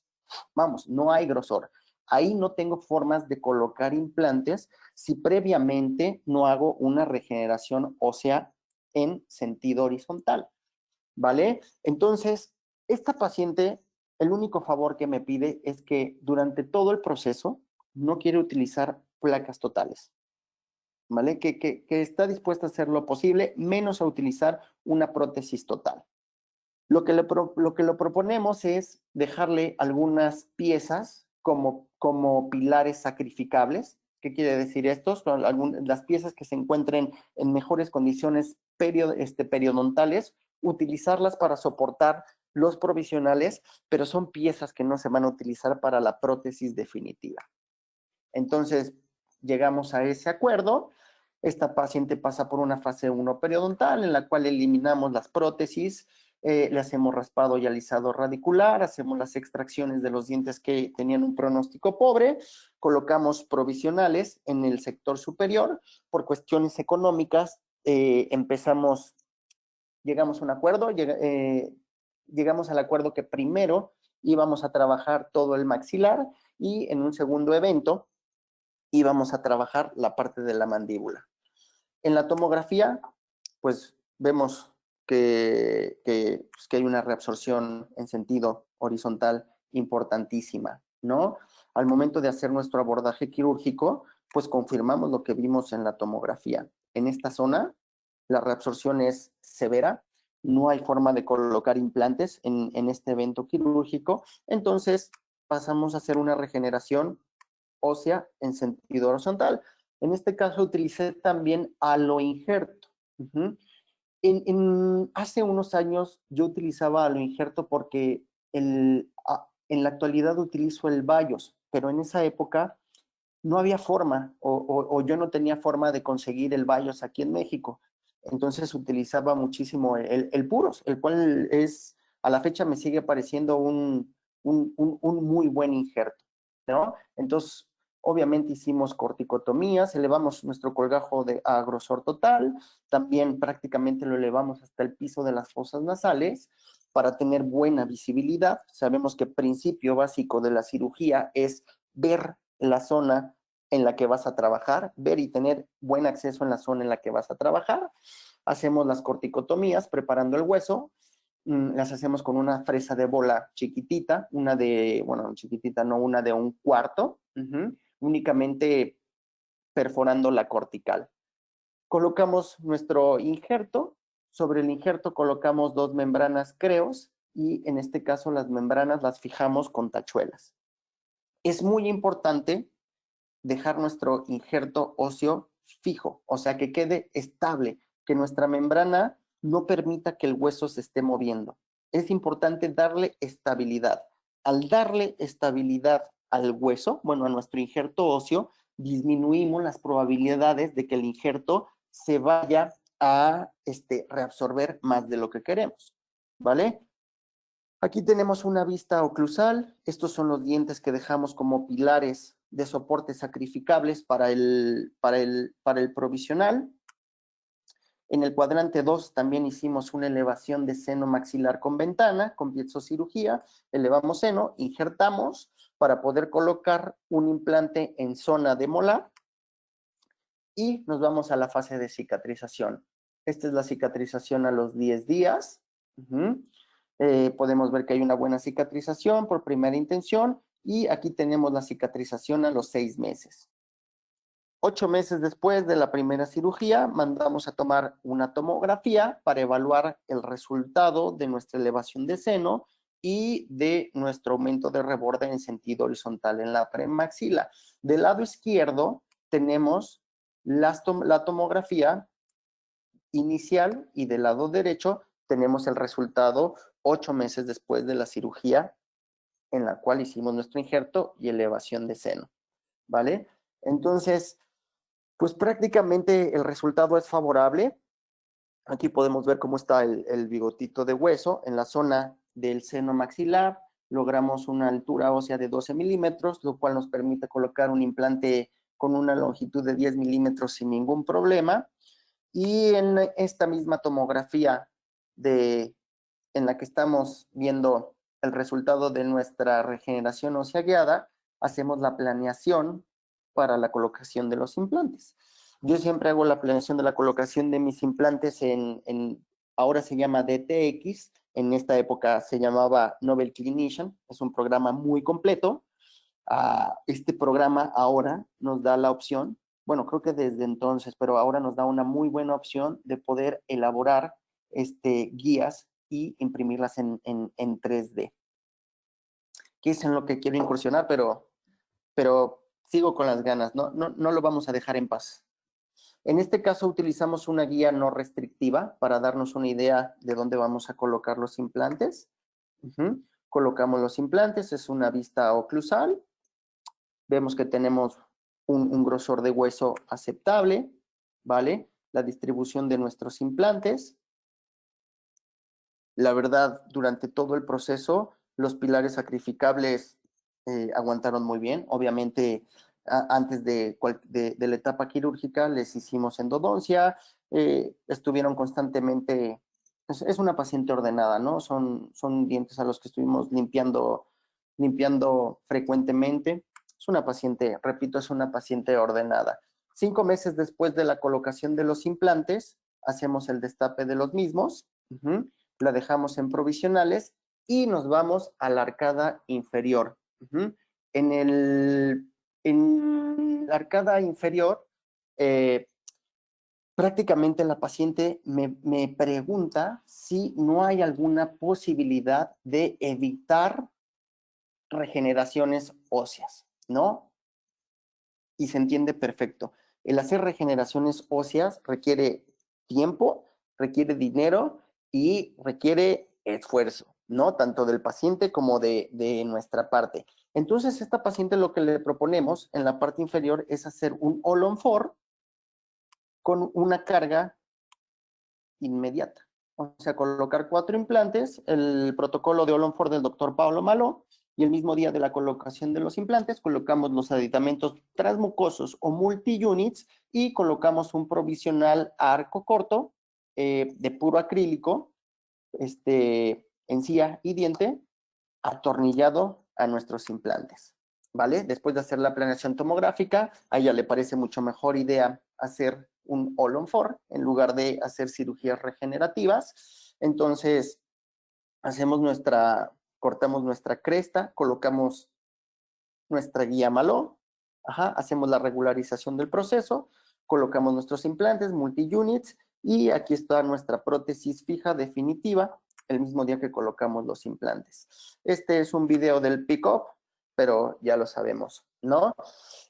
vamos, no hay grosor. Ahí no tengo formas de colocar implantes si previamente no hago una regeneración ósea en sentido horizontal, ¿vale? Entonces, esta paciente, el único favor que me pide es que durante todo el proceso no quiere utilizar placas totales, ¿vale? Que está dispuesta a hacer lo posible, menos a utilizar una prótesis total. Lo que le proponemos es dejarle algunas piezas como pilares sacrificables. ¿Qué quiere decir esto? Son las piezas que se encuentren en mejores condiciones periodontales, utilizarlas para soportar los provisionales, pero son piezas que no se van a utilizar para la prótesis definitiva. Entonces, llegamos a ese acuerdo. Esta paciente pasa por una fase 1 periodontal en la cual eliminamos las prótesis, le hacemos raspado y alisado radicular, hacemos las extracciones de los dientes que tenían un pronóstico pobre, colocamos provisionales en el sector superior. Por cuestiones económicas, llegamos a un acuerdo, llegamos al acuerdo que primero íbamos a trabajar todo el maxilar y en un segundo evento íbamos a trabajar la parte de la mandíbula. En la tomografía, pues vemos que hay una reabsorción en sentido horizontal importantísima, ¿no? Al momento de hacer nuestro abordaje quirúrgico, pues confirmamos lo que vimos en la tomografía. En esta zona, la reabsorción es severa, no hay forma de colocar implantes en este evento quirúrgico, entonces pasamos a hacer una regeneración ósea en sentido horizontal. En este caso utilicé también aloinjerto. Hace unos años yo utilizaba aloinjerto porque en la actualidad utilizo el Bios, pero en esa época no había forma o yo no tenía forma de conseguir el Bios aquí en México. Entonces utilizaba muchísimo el Puros, el cual a la fecha me sigue pareciendo un muy buen injerto, ¿no? Entonces, obviamente hicimos corticotomías, elevamos nuestro colgajo a grosor total, también prácticamente lo elevamos hasta el piso de las fosas nasales para tener buena visibilidad. Sabemos que el principio básico de la cirugía es ver la zona en la que vas a trabajar, ver y tener buen acceso en la zona en la que vas a trabajar. Hacemos las corticotomías preparando el hueso, las hacemos con una fresa de bola chiquitita, una de 1/4, únicamente perforando la cortical. Colocamos nuestro injerto, sobre el injerto colocamos 2 membranas Creos y en este caso las membranas las fijamos con tachuelas. Es muy importante dejar nuestro injerto óseo fijo, o sea, que quede estable, que nuestra membrana no permita que el hueso se esté moviendo. Es importante darle estabilidad. Al darle estabilidad al hueso, bueno, a nuestro injerto óseo, disminuimos las probabilidades de que el injerto se vaya a reabsorber más de lo que queremos, ¿vale? Aquí tenemos una vista oclusal. Estos son los dientes que dejamos como pilares de soporte sacrificables para el provisional. En el cuadrante 2 también hicimos una elevación de seno maxilar con ventana, con piezocirugía. Elevamos seno, injertamos para poder colocar un implante en zona de molar y nos vamos a la fase de cicatrización. Esta es la cicatrización a los 10 días. Podemos ver que hay una buena cicatrización por primera intención y aquí tenemos la cicatrización a los 6 meses. 8 meses después de la primera cirugía, mandamos a tomar una tomografía para evaluar el resultado de nuestra elevación de seno y de nuestro aumento de reborde en sentido horizontal en la premaxila. Del lado izquierdo tenemos la tomografía inicial y del lado derecho tenemos el resultado 8 meses después de la cirugía en la cual hicimos nuestro injerto y elevación de seno, ¿vale? Entonces, pues prácticamente el resultado es favorable. Aquí podemos ver cómo está el bigotito de hueso en la zona del seno maxilar. Logramos una altura ósea de 12 milímetros, lo cual nos permite colocar un implante con una longitud de 10 milímetros sin ningún problema. Y en esta misma tomografía en la que estamos viendo el resultado de nuestra regeneración ósea guiada, hacemos la planeación para la colocación de los implantes. Yo siempre hago la planeación de la colocación de mis implantes ahora se llama DTX, en esta época se llamaba Nobel Clinician, es un programa muy completo. Este programa ahora nos da la opción, bueno, creo que desde entonces, pero ahora nos da una muy buena opción de poder elaborar guías y imprimirlas en 3D. Que es en lo que quiero incursionar, pero sigo con las ganas, no lo vamos a dejar en paz. En este caso utilizamos una guía no restrictiva para darnos una idea de dónde vamos a colocar los implantes. Colocamos los implantes, es una vista oclusal. Vemos que tenemos un grosor de hueso aceptable, ¿vale? La distribución de nuestros implantes. La verdad, durante todo el proceso, los pilares sacrificables aguantaron muy bien. Obviamente, antes de la etapa quirúrgica, les hicimos endodoncia, estuvieron constantemente, es una paciente ordenada, ¿no? Son dientes a los que estuvimos limpiando frecuentemente. Es una paciente, repito, es una paciente ordenada. 5 meses después de la colocación de los implantes, hacemos el destape de los mismos. La dejamos en provisionales y nos vamos a la arcada inferior. En la arcada inferior, prácticamente la paciente me pregunta si no hay alguna posibilidad de evitar regeneraciones óseas, ¿no? Y se entiende perfecto. El hacer regeneraciones óseas requiere tiempo, requiere dinero y requiere esfuerzo, ¿no? Tanto del paciente como de nuestra parte. Entonces, esta paciente lo que le proponemos en la parte inferior es hacer un all-on-4 con una carga inmediata. O sea, colocar 4 implantes, el protocolo de all-on-4 del doctor Paulo Malo, y el mismo día de la colocación de los implantes colocamos los aditamentos transmucosos o multi-units y colocamos un provisional a arco corto de puro acrílico, encía y diente, atornillado a nuestros implantes, ¿vale? Después de hacer la planeación tomográfica, a ella le parece mucho mejor idea hacer un all-on-4 en lugar de hacer cirugías regenerativas. Entonces, cortamos nuestra cresta, colocamos nuestra guía Maló, hacemos la regularización del proceso, colocamos nuestros implantes, multi-units, y aquí está nuestra prótesis fija definitiva, el mismo día que colocamos los implantes. Este es un video del pick-up, pero ya lo sabemos, ¿no?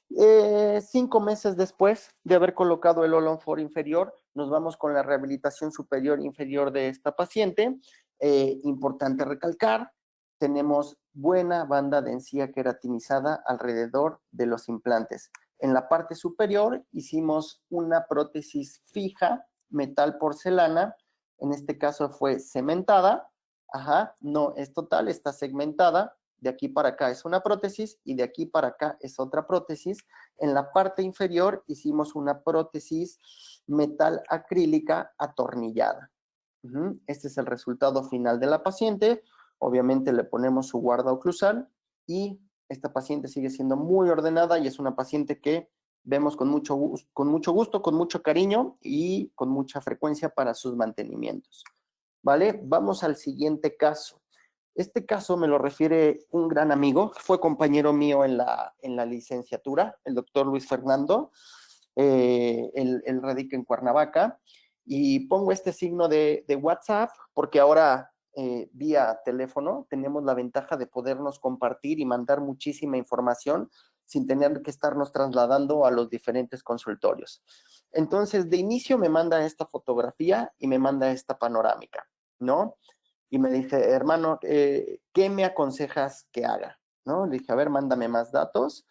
5 meses después de haber colocado el all-on-4 inferior, nos vamos con la rehabilitación superior e inferior de esta paciente. Importante recalcar, tenemos buena banda de encía queratinizada alrededor de los implantes. En la parte superior hicimos una prótesis fija metal porcelana, en este caso fue cementada, ajá, no es total, está segmentada, de aquí para acá es una prótesis y de aquí para acá es otra prótesis. En la parte inferior hicimos una prótesis metal acrílica atornillada. Este es el resultado final de la paciente. Obviamente le ponemos su guarda oclusal y esta paciente sigue siendo muy ordenada y es una paciente que vemos con mucho gusto, con mucho cariño y con mucha frecuencia para sus mantenimientos. ¿Vale? Vamos al siguiente caso. Este caso me lo refiere un gran amigo, fue compañero mío en la licenciatura, el doctor Luis Fernando, él radica en Cuernavaca, y pongo este signo de WhatsApp porque ahora vía teléfono tenemos la ventaja de podernos compartir y mandar muchísima información sin tener que estarnos trasladando a los diferentes consultorios. Entonces, de inicio me manda esta fotografía y me manda esta panorámica, ¿no? Y me dice, hermano, ¿qué me aconsejas que haga? ¿No? Le dije, a ver, mándame más datos.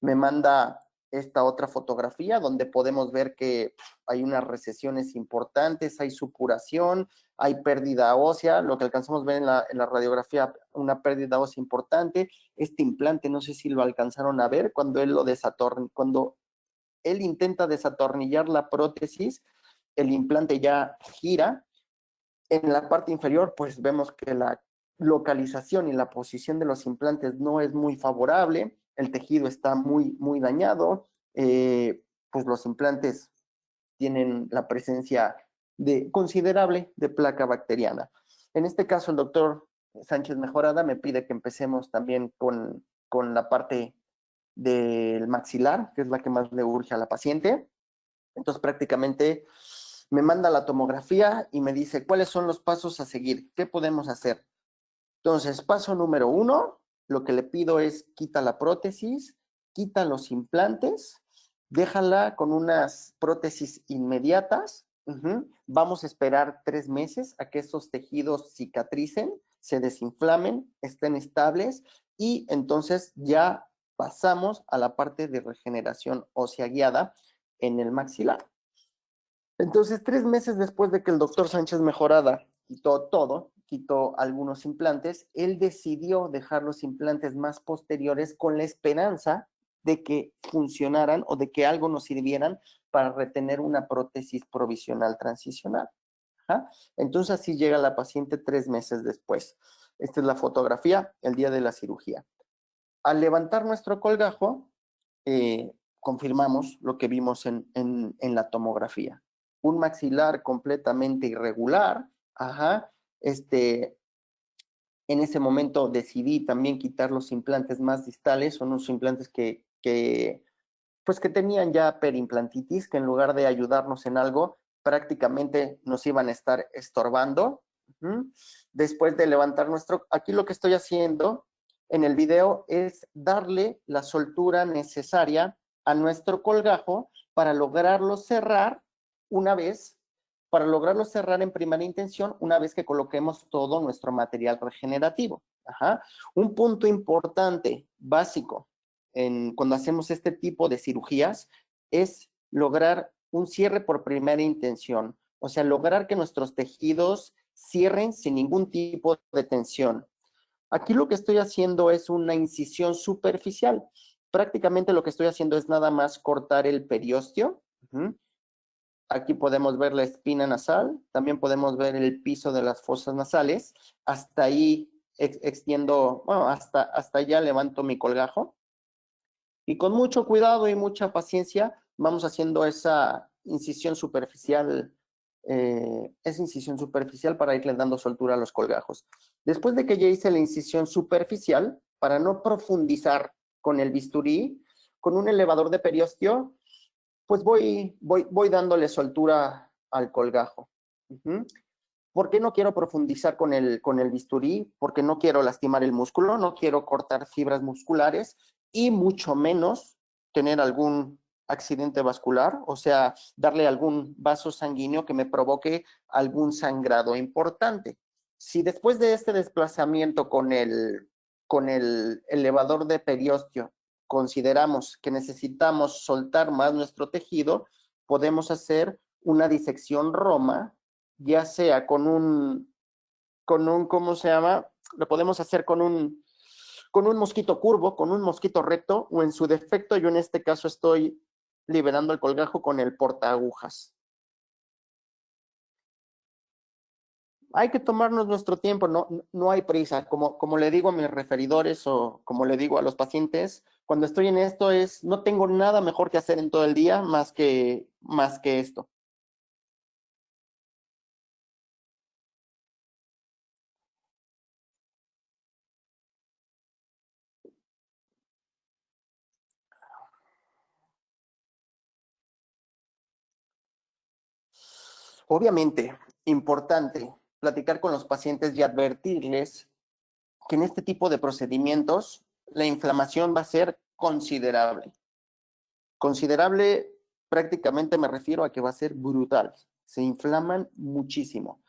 Me manda esta otra fotografía donde podemos ver que hay unas recesiones importantes, hay supuración, hay pérdida ósea, lo que alcanzamos a ver en la radiografía, una pérdida ósea importante. Este implante, no sé si lo alcanzaron a ver, cuando cuando él intenta desatornillar la prótesis, el implante ya gira. En la parte inferior, pues vemos que la localización y la posición de los implantes no es muy favorable, el tejido está muy dañado, pues los implantes tienen la presencia considerable de placa bacteriana. En este caso, el doctor Sánchez Mejorada me pide que empecemos también con la parte del maxilar, que es la que más le urge a la paciente. Entonces, prácticamente me manda la tomografía y me dice cuáles son los pasos a seguir, qué podemos hacer. Entonces, paso número 1, lo que le pido es quita la prótesis, quita los implantes, déjala con unas prótesis inmediatas. Vamos a esperar 3 meses a que esos tejidos cicatricen, se desinflamen, estén estables y entonces ya pasamos a la parte de regeneración ósea guiada en el maxilar. Entonces, 3 meses después de que el doctor Sánchez Mejorada quitó todo, quitó algunos implantes, él decidió dejar los implantes más posteriores con la esperanza de que funcionaran o de que algo nos sirvieran para retener una prótesis provisional transicional. ¿Ah? Entonces, así llega la paciente 3 meses después. Esta es la fotografía el día de la cirugía. Al levantar nuestro colgajo, confirmamos lo que vimos en la tomografía. Un maxilar completamente irregular, ajá, en ese momento decidí también quitar los implantes más distales, son unos implantes pues que tenían ya perimplantitis, que en lugar de ayudarnos en algo, prácticamente nos iban a estar estorbando. Después de levantar aquí lo que estoy haciendo en el video es darle la soltura necesaria a nuestro colgajo para lograrlo cerrar en primera intención, una vez que coloquemos todo nuestro material regenerativo. Ajá. Un punto importante, básico, cuando hacemos este tipo de cirugías, es lograr un cierre por primera intención. O sea, lograr que nuestros tejidos cierren sin ningún tipo de tensión. Aquí lo que estoy haciendo es una incisión superficial. Prácticamente lo que estoy haciendo es nada más cortar el periósteo. Aquí podemos ver la espina nasal, también podemos ver el piso de las fosas nasales. Hasta ahí extiendo, bueno, hasta allá levanto mi colgajo. Y con mucho cuidado y mucha paciencia vamos haciendo esa incisión superficial para irle dando soltura a los colgajos. Después de que ya hice la incisión superficial, para no profundizar con el bisturí, con un elevador de periósteo, pues voy dándole soltura al colgajo. ¿Por qué no quiero profundizar con el bisturí? Porque no quiero lastimar el músculo, no quiero cortar fibras musculares y mucho menos tener algún accidente vascular, o sea, darle algún vaso sanguíneo que me provoque algún sangrado importante. Si después de este desplazamiento con el elevador de periósteo consideramos que necesitamos soltar más nuestro tejido, podemos hacer una disección Roma, ya sea ¿cómo se llama? Lo podemos hacer con un mosquito curvo, con un mosquito recto, o en su defecto, yo en este caso estoy liberando el colgajo con el portaagujas. Hay que tomarnos nuestro tiempo, no hay prisa. Como le digo a mis referidores o como le digo a los pacientes, cuando estoy en esto no tengo nada mejor que hacer en todo el día más que esto. Obviamente, importante platicar con los pacientes y advertirles que en este tipo de procedimientos la inflamación va a ser considerable. Considerable, prácticamente me refiero a que va a ser brutal. Se inflaman muchísimo.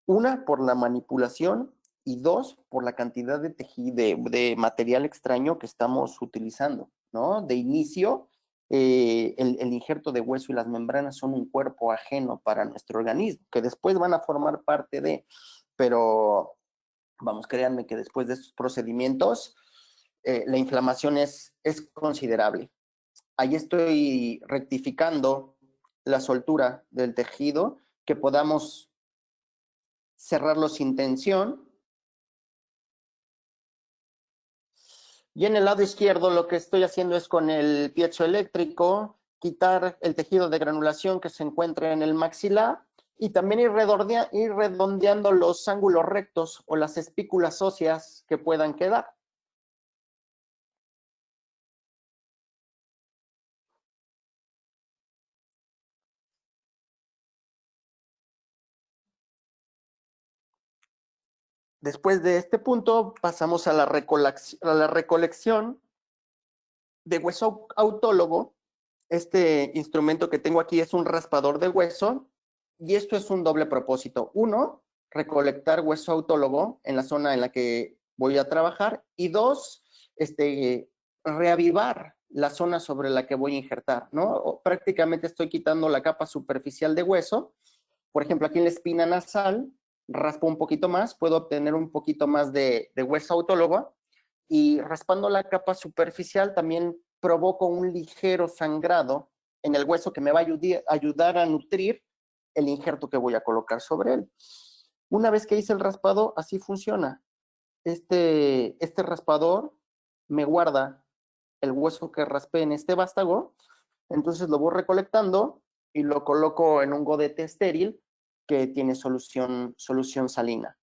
Una, por la manipulación y dos, por la cantidad de tejido, de material extraño que estamos utilizando, ¿no? De inicio, el injerto de hueso y las membranas son un cuerpo ajeno para nuestro organismo, que después van a formar parte de, pero vamos, créanme que después de estos procedimientos, la inflamación es considerable. Ahí estoy rectificando la soltura del tejido, que podamos cerrarlo sin tensión. Y en el lado izquierdo lo que estoy haciendo es con el piezoeléctrico quitar el tejido de granulación que se encuentra en el maxilar y también ir redondeando los ángulos rectos o las espículas óseas que puedan quedar. Después de este punto pasamos a la recolección de hueso autólogo. Este instrumento que tengo aquí es un raspador de hueso y esto es un doble propósito. Uno, recolectar hueso autólogo en la zona en la que voy a trabajar y dos, reavivar la zona sobre la que voy a injertar, ¿no? Prácticamente estoy quitando la capa superficial de hueso. Por ejemplo, aquí en la espina nasal, raspo un poquito más, puedo obtener un poquito más de hueso autólogo y raspando la capa superficial también provoco un ligero sangrado en el hueso que me va a ayudar a nutrir el injerto que voy a colocar sobre él. Una vez que hice el raspado, así funciona. Este raspador me guarda el hueso que raspé en este vástago, entonces lo voy recolectando y lo coloco en un godete estéril que tiene solución salina.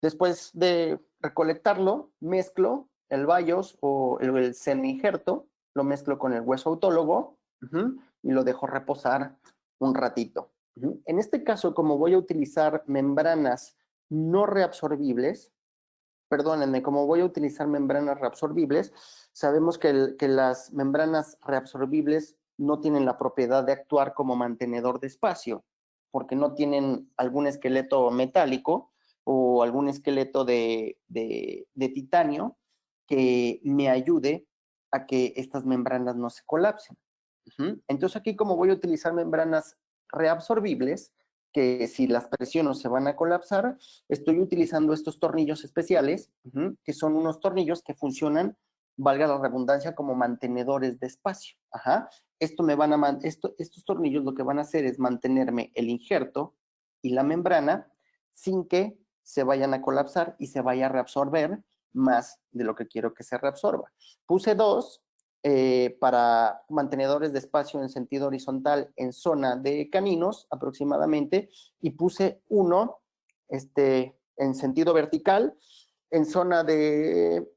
Después de recolectarlo, mezclo el bayos o el semi-injerto, lo mezclo con el hueso autólogo y lo dejo reposar un ratito. En este caso, como voy a utilizar membranas no reabsorbibles, perdónenme, como voy a utilizar membranas reabsorbibles, sabemos que las membranas reabsorbibles no tienen la propiedad de actuar como mantenedor de espacio, porque no tienen algún esqueleto metálico o algún esqueleto de titanio que me ayude a que estas membranas no se colapsen. Entonces aquí como voy a utilizar membranas reabsorbibles, que si las presiono se van a colapsar, estoy utilizando estos tornillos especiales, que son unos tornillos que funcionan, valga la redundancia, como mantenedores de espacio. Estos tornillos lo que van a hacer es mantenerme el injerto y la membrana sin que se vayan a colapsar y se vaya a reabsorber más de lo que quiero que se reabsorba. Puse dos para mantenedores de espacio en sentido horizontal en zona de caninos aproximadamente y puse uno en sentido vertical en zona de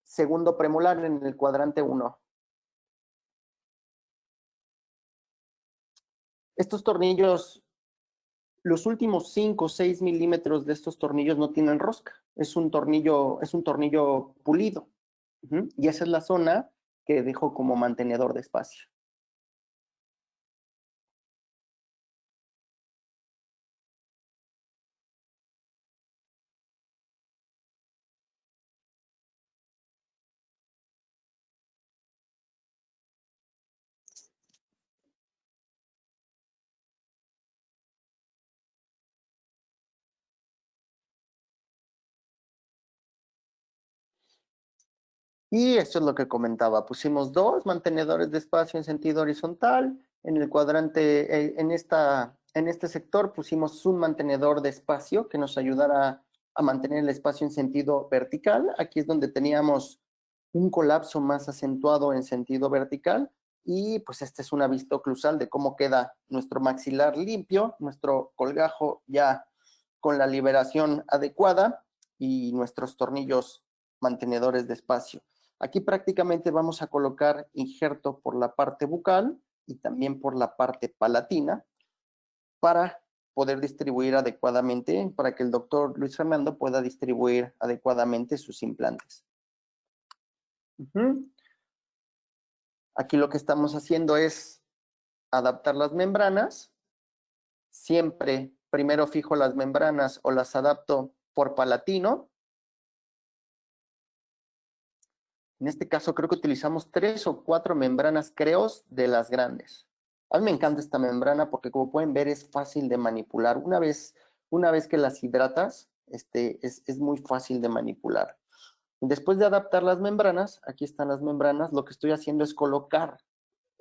segundo premolar en el cuadrante 1. Estos tornillos, los últimos 5 o 6 milímetros de estos tornillos no tienen rosca, es un tornillo pulido. Y esa es la zona que dejo como mantenedor de espacio. Y esto es lo que comentaba. Pusimos 2 mantenedores de espacio en sentido horizontal. En el cuadrante, en este sector pusimos un mantenedor de espacio que nos ayudara a mantener el espacio en sentido vertical. Aquí es donde teníamos un colapso más acentuado en sentido vertical. Y pues esta es una vista oclusal de cómo queda nuestro maxilar limpio, nuestro colgajo ya con la liberación adecuada y nuestros tornillos mantenedores de espacio. Aquí prácticamente vamos a colocar injerto por la parte bucal y también por la parte palatina para poder distribuir adecuadamente, para que el doctor Luis Fernando pueda distribuir adecuadamente sus implantes. Aquí lo que estamos haciendo es adaptar las membranas. Siempre primero fijo las membranas o las adapto por palatino. En este caso creo que utilizamos 3 o 4 membranas creos de las grandes. A mí me encanta esta membrana porque como pueden ver es fácil de manipular. Una vez que las hidratas, es muy fácil de manipular. Después de adaptar las membranas, aquí están las membranas, lo que estoy haciendo es colocar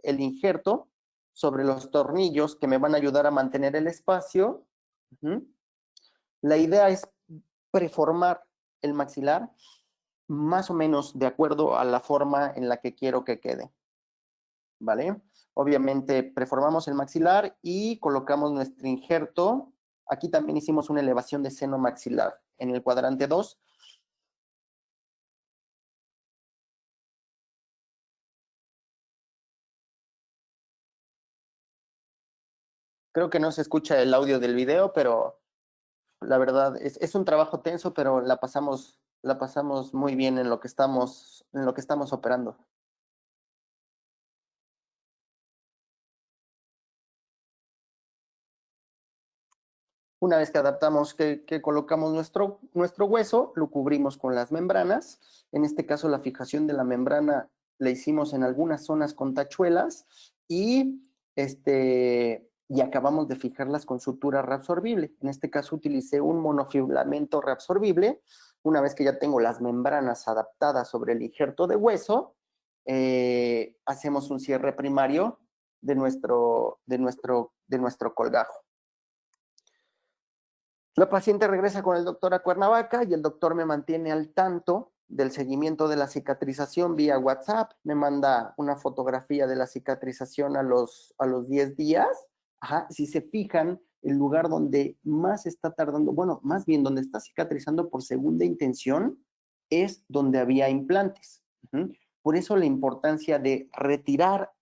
el injerto sobre los tornillos que me van a ayudar a mantener el espacio. La idea es preformar el maxilar más o menos de acuerdo a la forma en la que quiero que quede, ¿vale? Obviamente preformamos el maxilar y colocamos nuestro injerto. Aquí también hicimos una elevación de seno maxilar en el cuadrante 2. Creo que no se escucha el audio del video, pero la verdad es un trabajo tenso, pero la pasamos muy bien en lo que estamos operando. Una vez que adaptamos, que colocamos nuestro hueso, lo cubrimos con las membranas. En este caso, la fijación de la membrana la hicimos en algunas zonas con tachuelas y, y acabamos de fijarlas con sutura reabsorbible. En este caso, utilicé un monofilamento reabsorbible. Una vez que ya tengo las membranas adaptadas sobre el injerto de hueso, hacemos un cierre primario de nuestro colgajo. La paciente regresa con el doctor a Cuernavaca y el doctor me mantiene al tanto del seguimiento de la cicatrización vía WhatsApp, me manda una fotografía de la cicatrización a los 10 días. Ajá, si se fijan, el lugar donde más está tardando, bueno, más bien donde está cicatrizando por segunda intención, es donde había implantes. Por eso la importancia de retirar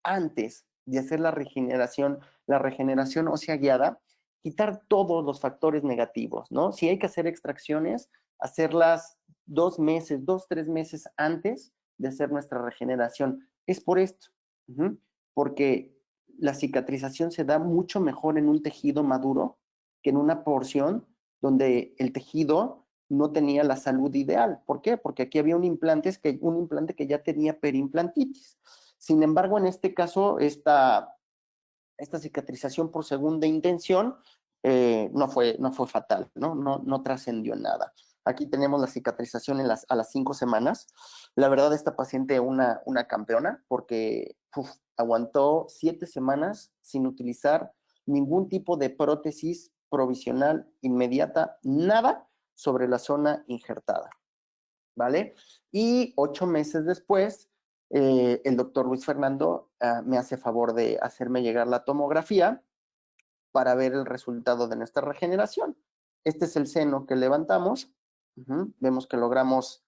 antes de hacer la regeneración ósea guiada, quitar todos los factores negativos, ¿no? Si hay que hacer extracciones, hacerlas 2 meses, 2, 3 meses antes de hacer nuestra regeneración. Es por esto, porque la cicatrización se da mucho mejor en un tejido maduro que en una porción donde el tejido no tenía la salud ideal. ¿Por qué? Porque aquí había un implante que ya tenía perimplantitis. Sin embargo, en este caso, esta cicatrización por segunda intención no fue fatal, no trascendió nada. Aquí tenemos la cicatrización a las 5 semanas. La verdad, esta paciente una campeona porque aguantó 7 semanas sin utilizar ningún tipo de prótesis provisional inmediata, nada sobre la zona injertada, ¿vale? Y 8 meses después, el doctor Luis Fernando me hace favor de hacerme llegar la tomografía para ver el resultado de nuestra regeneración. Este es el seno que levantamos. Vemos que logramos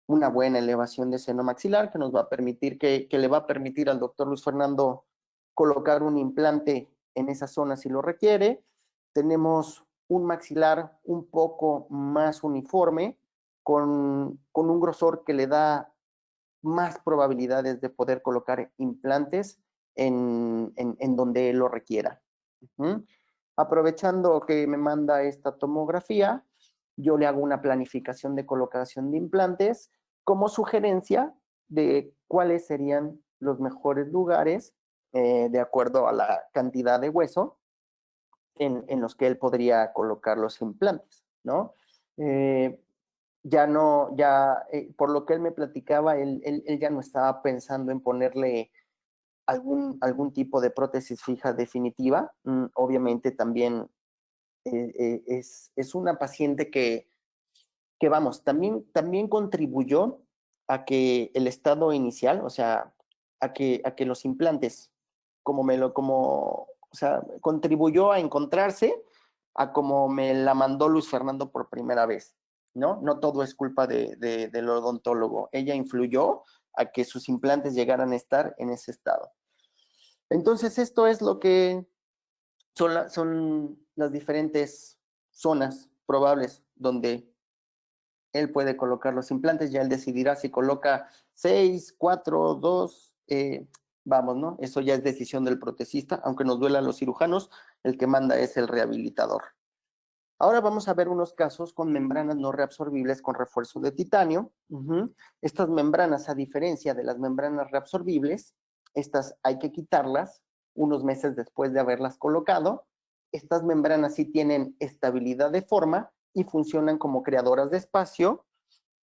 una buena elevación de seno maxilar que nos va a permitir, que le va a permitir al doctor Luis Fernando colocar un implante en esa zona si lo requiere. Tenemos un maxilar un poco más uniforme, con un grosor que le da más probabilidades de poder colocar implantes en donde él lo requiera. Aprovechando que me manda esta tomografía, yo le hago una planificación de colocación de implantes como sugerencia de cuáles serían los mejores lugares de acuerdo a la cantidad de hueso en los que él podría colocar los implantes, ¿no? ya no, ya, por lo que él me platicaba, él ya no estaba pensando en ponerle algún tipo de prótesis fija definitiva. Obviamente también es una paciente que vamos, también contribuyó a que el estado inicial, o sea, a que los implantes, o sea, contribuyó a encontrarse a como me la mandó Luis Fernando por primera vez, ¿no? No todo es culpa del odontólogo. Ella influyó a que sus implantes llegaran a estar en ese estado. Entonces, esto es lo que son las diferentes zonas probables donde él puede colocar los implantes, ya él decidirá si coloca 6, 4, 2, vamos, ¿no? Eso ya es decisión del protecista, aunque nos duela a los cirujanos, el que manda es el rehabilitador. Ahora vamos a ver unos casos con membranas no reabsorbibles con refuerzo de titanio. Estas membranas, a diferencia de las membranas reabsorbibles, estas hay que quitarlas unos meses después de haberlas colocado. Estas membranas sí tienen estabilidad de forma y funcionan como creadoras de espacio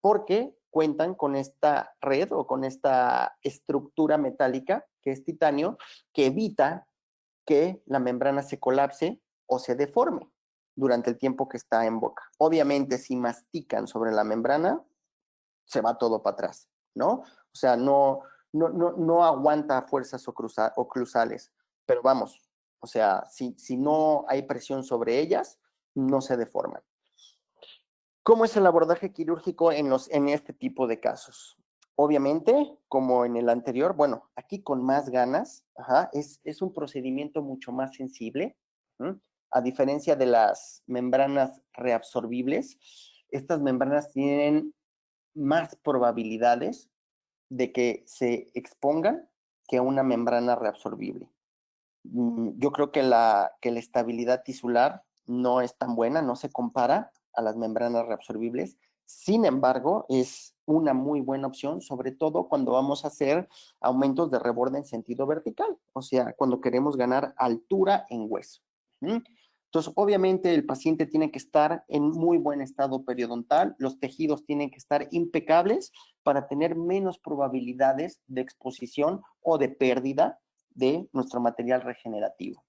porque cuentan con esta red o con esta estructura metálica que es titanio que evita que la membrana se colapse o se deforme durante el tiempo que está en boca. Obviamente, si mastican sobre la membrana, se va todo para atrás, ¿no? O sea, no aguanta fuerzas oclusales, pero vamos, o sea, si no hay presión sobre ellas, no se deforman. ¿Cómo es el abordaje quirúrgico en este tipo de casos? Obviamente, como en el anterior, bueno, aquí con más ganas, es un procedimiento mucho más sensible, a diferencia de las membranas reabsorbibles. Estas membranas tienen más probabilidades de que se expongan que una membrana reabsorbible. Yo creo que la estabilidad tisular no es tan buena, no se compara a las membranas reabsorbibles. Sin embargo, es una muy buena opción, sobre todo cuando vamos a hacer aumentos de reborde en sentido vertical, o sea, cuando queremos ganar altura en hueso. Entonces, obviamente, el paciente tiene que estar en muy buen estado periodontal, los tejidos tienen que estar impecables para tener menos probabilidades de exposición o de pérdida de nuestro material regenerativo.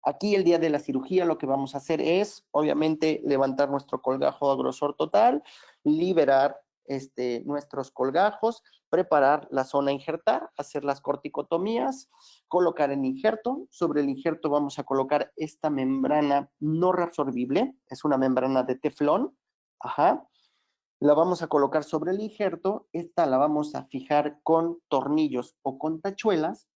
Aquí el día de la cirugía lo que vamos a hacer es, obviamente, levantar nuestro colgajo a grosor total, liberar nuestros colgajos, preparar la zona a injertar, hacer las corticotomías, colocar el injerto. Sobre el injerto vamos a colocar esta membrana no reabsorbible, es una membrana de teflón, la vamos a colocar sobre el injerto, esta la vamos a fijar con tornillos o con tachuelas,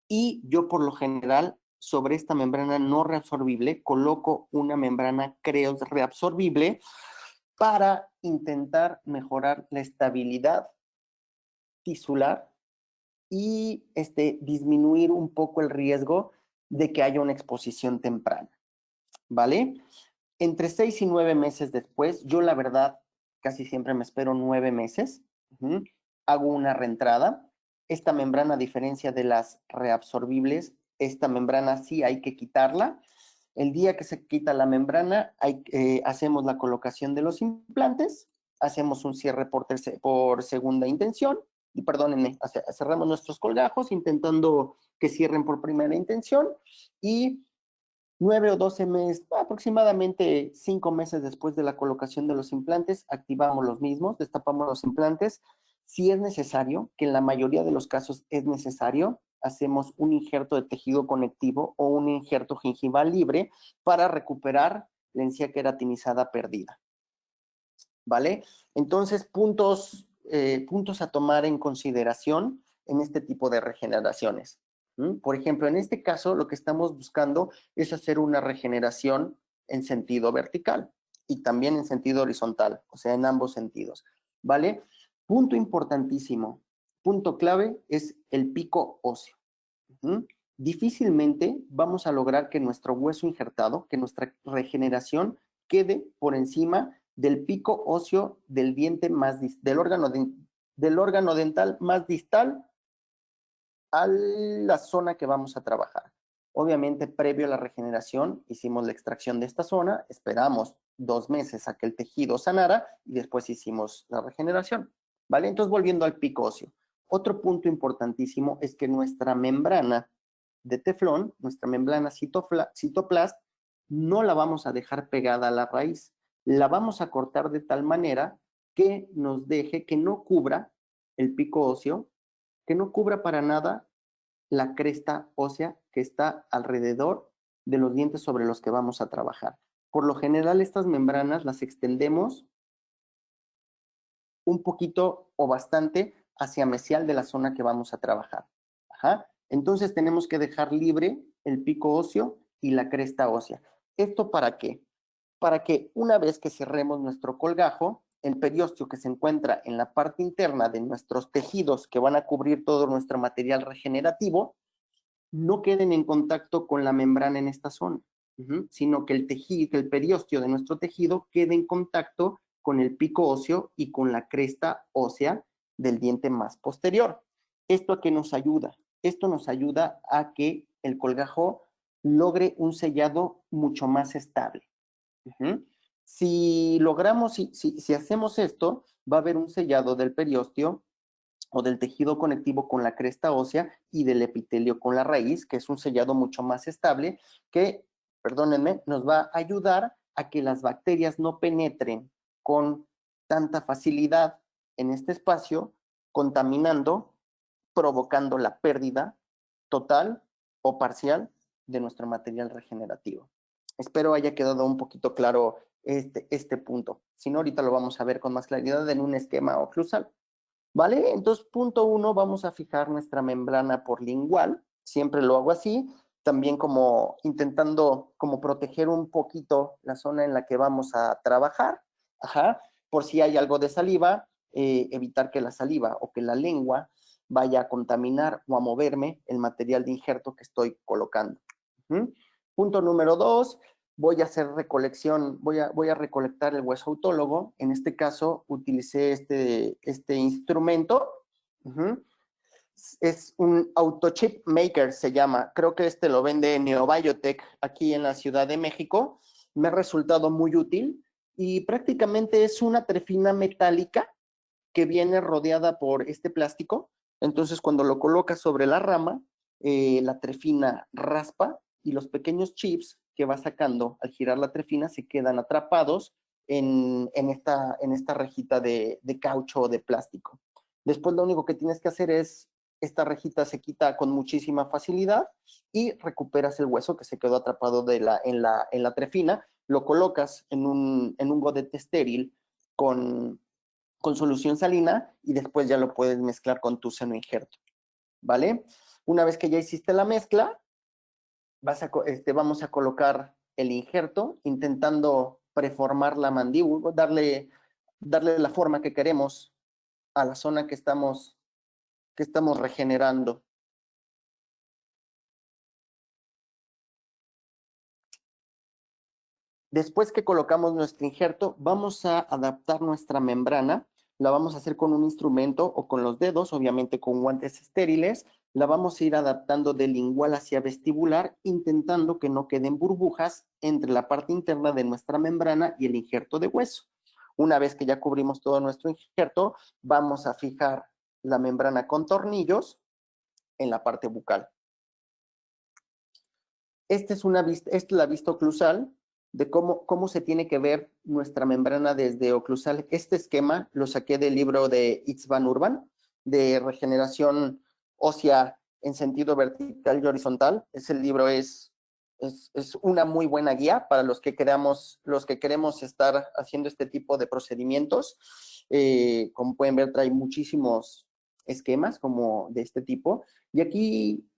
y yo por lo general sobre esta membrana no reabsorbible coloco una membrana Creos reabsorbible para intentar mejorar la estabilidad tisular y disminuir un poco el riesgo de que haya una exposición temprana, ¿vale? Entre 6 y 9 meses después, yo la verdad casi siempre me espero 9 meses, hago una reentrada. Esta membrana, a diferencia de las reabsorbibles, esta membrana sí hay que quitarla. El día que se quita la membrana, hacemos la colocación de los implantes, hacemos un cierre por segunda intención, y perdónenme, cerramos nuestros colgajos intentando que cierren por primera intención, y 9 o 12 meses, aproximadamente 5 meses después de la colocación de los implantes, activamos los mismos, destapamos los implantes. Si es necesario, que en la mayoría de los casos es necesario, hacemos un injerto de tejido conectivo o un injerto gingival libre para recuperar la encía queratinizada perdida, ¿vale? Entonces, puntos a tomar en consideración en este tipo de regeneraciones. Por ejemplo, en este caso, lo que estamos buscando es hacer una regeneración en sentido vertical y también en sentido horizontal, o sea, en ambos sentidos, ¿vale? Punto importantísimo, punto clave es el pico óseo. Difícilmente vamos a lograr que nuestro hueso injertado, que nuestra regeneración quede por encima del pico óseo del diente del órgano dental más distal a la zona que vamos a trabajar. Obviamente, previo a la regeneración, hicimos la extracción de esta zona, esperamos 2 meses a que el tejido sanara y después hicimos la regeneración, ¿vale? Entonces, volviendo al pico óseo. Otro punto importantísimo es que nuestra membrana de teflón, nuestra membrana citoplast, no la vamos a dejar pegada a la raíz. La vamos a cortar de tal manera que nos deje, que no cubra el pico óseo, que no cubra para nada la cresta ósea que está alrededor de los dientes sobre los que vamos a trabajar. Por lo general, estas membranas las extendemos un poquito o bastante hacia mesial de la zona que vamos a trabajar. Ajá. Entonces tenemos que dejar libre el pico óseo y la cresta ósea. ¿Esto para qué? Para que una vez que cerremos nuestro colgajo, el periósteo que se encuentra en la parte interna de nuestros tejidos que van a cubrir todo nuestro material regenerativo, no queden en contacto con la membrana en esta zona, sino que el tejido, que el periósteo de nuestro tejido quede en contacto con el pico óseo y con la cresta ósea del diente más posterior. ¿Esto a qué nos ayuda? Esto nos ayuda a que el colgajo logre un sellado mucho más estable. Si logramos, si hacemos esto, va a haber un sellado del periósteo o del tejido conectivo con la cresta ósea y del epitelio con la raíz, que es un sellado mucho más estable, que, perdónenme, nos va a ayudar a que las bacterias no penetren con tanta facilidad en este espacio, contaminando, provocando la pérdida total o parcial de nuestro material regenerativo. Espero haya quedado un poquito claro este punto. Si no, ahorita lo vamos a ver con más claridad en un esquema oclusal. ¿Vale? Entonces, punto 1, vamos a fijar nuestra membrana porlingual. Siempre lo hago así. También como intentando como proteger un poquito la zona en la que vamos a trabajar. Ajá. Por si hay algo de saliva, evitar que la saliva o que la lengua vaya a contaminar o a moverme el material de injerto que estoy colocando. Punto número 2, voy a hacer recolección, voy a recolectar el hueso autólogo. En este caso, utilicé este instrumento. Es un autochip maker, se llama. Creo que lo vende Neobiotech aquí en la Ciudad de México. Me ha resultado muy útil y prácticamente es una trefina metálica que viene rodeada por este plástico. Entonces, cuando lo colocas sobre la rama, la trefina raspa y los pequeños chips que va sacando al girar la trefina se quedan atrapados en esta rejita de caucho o de plástico. Después lo único que tienes que hacer es, esta rejita se quita con muchísima facilidad y recuperas el hueso que se quedó atrapado en la trefina, lo colocas en un godete estéril con solución salina y después ya lo puedes mezclar con tu seno injerto, ¿vale? Una vez que ya hiciste la mezcla, vamos a colocar el injerto intentando preformar la mandíbula, darle la forma que queremos a la zona que estamos regenerando. Después que colocamos nuestro injerto, vamos a adaptar nuestra membrana. La vamos a hacer con un instrumento o con los dedos, obviamente con guantes estériles. La vamos a ir adaptando de lingual hacia vestibular, intentando que no queden burbujas entre la parte interna de nuestra membrana y el injerto de hueso. Una vez que ya cubrimos todo nuestro injerto, vamos a fijar la membrana con tornillos en la parte bucal. Esta es la vista oclusal de cómo se tiene que ver nuestra membrana desde oclusal. Este esquema lo saqué del libro de Itzvan Urban, de regeneración ósea en sentido vertical y horizontal. Ese libro es una muy buena guía para los que queremos estar haciendo este tipo de procedimientos. Como pueden ver, trae muchísimos esquemas como de este tipo. Y aquí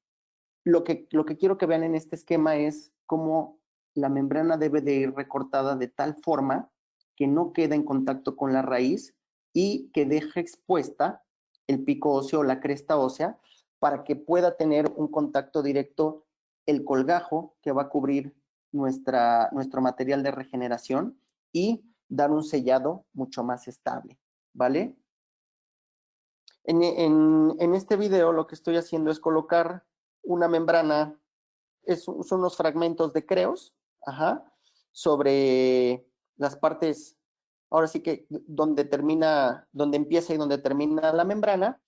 lo que quiero que vean en este esquema es cómo la membrana debe de ir recortada de tal forma que no quede en contacto con la raíz y que deje expuesta el pico óseo o la cresta ósea para que pueda tener un contacto directo el colgajo que va a cubrir nuestro material de regeneración y dar un sellado mucho más estable, ¿vale? En este video lo que estoy haciendo es colocar una membrana, son unos fragmentos de creos, sobre las partes, ahora sí que donde empieza y donde termina la membrana.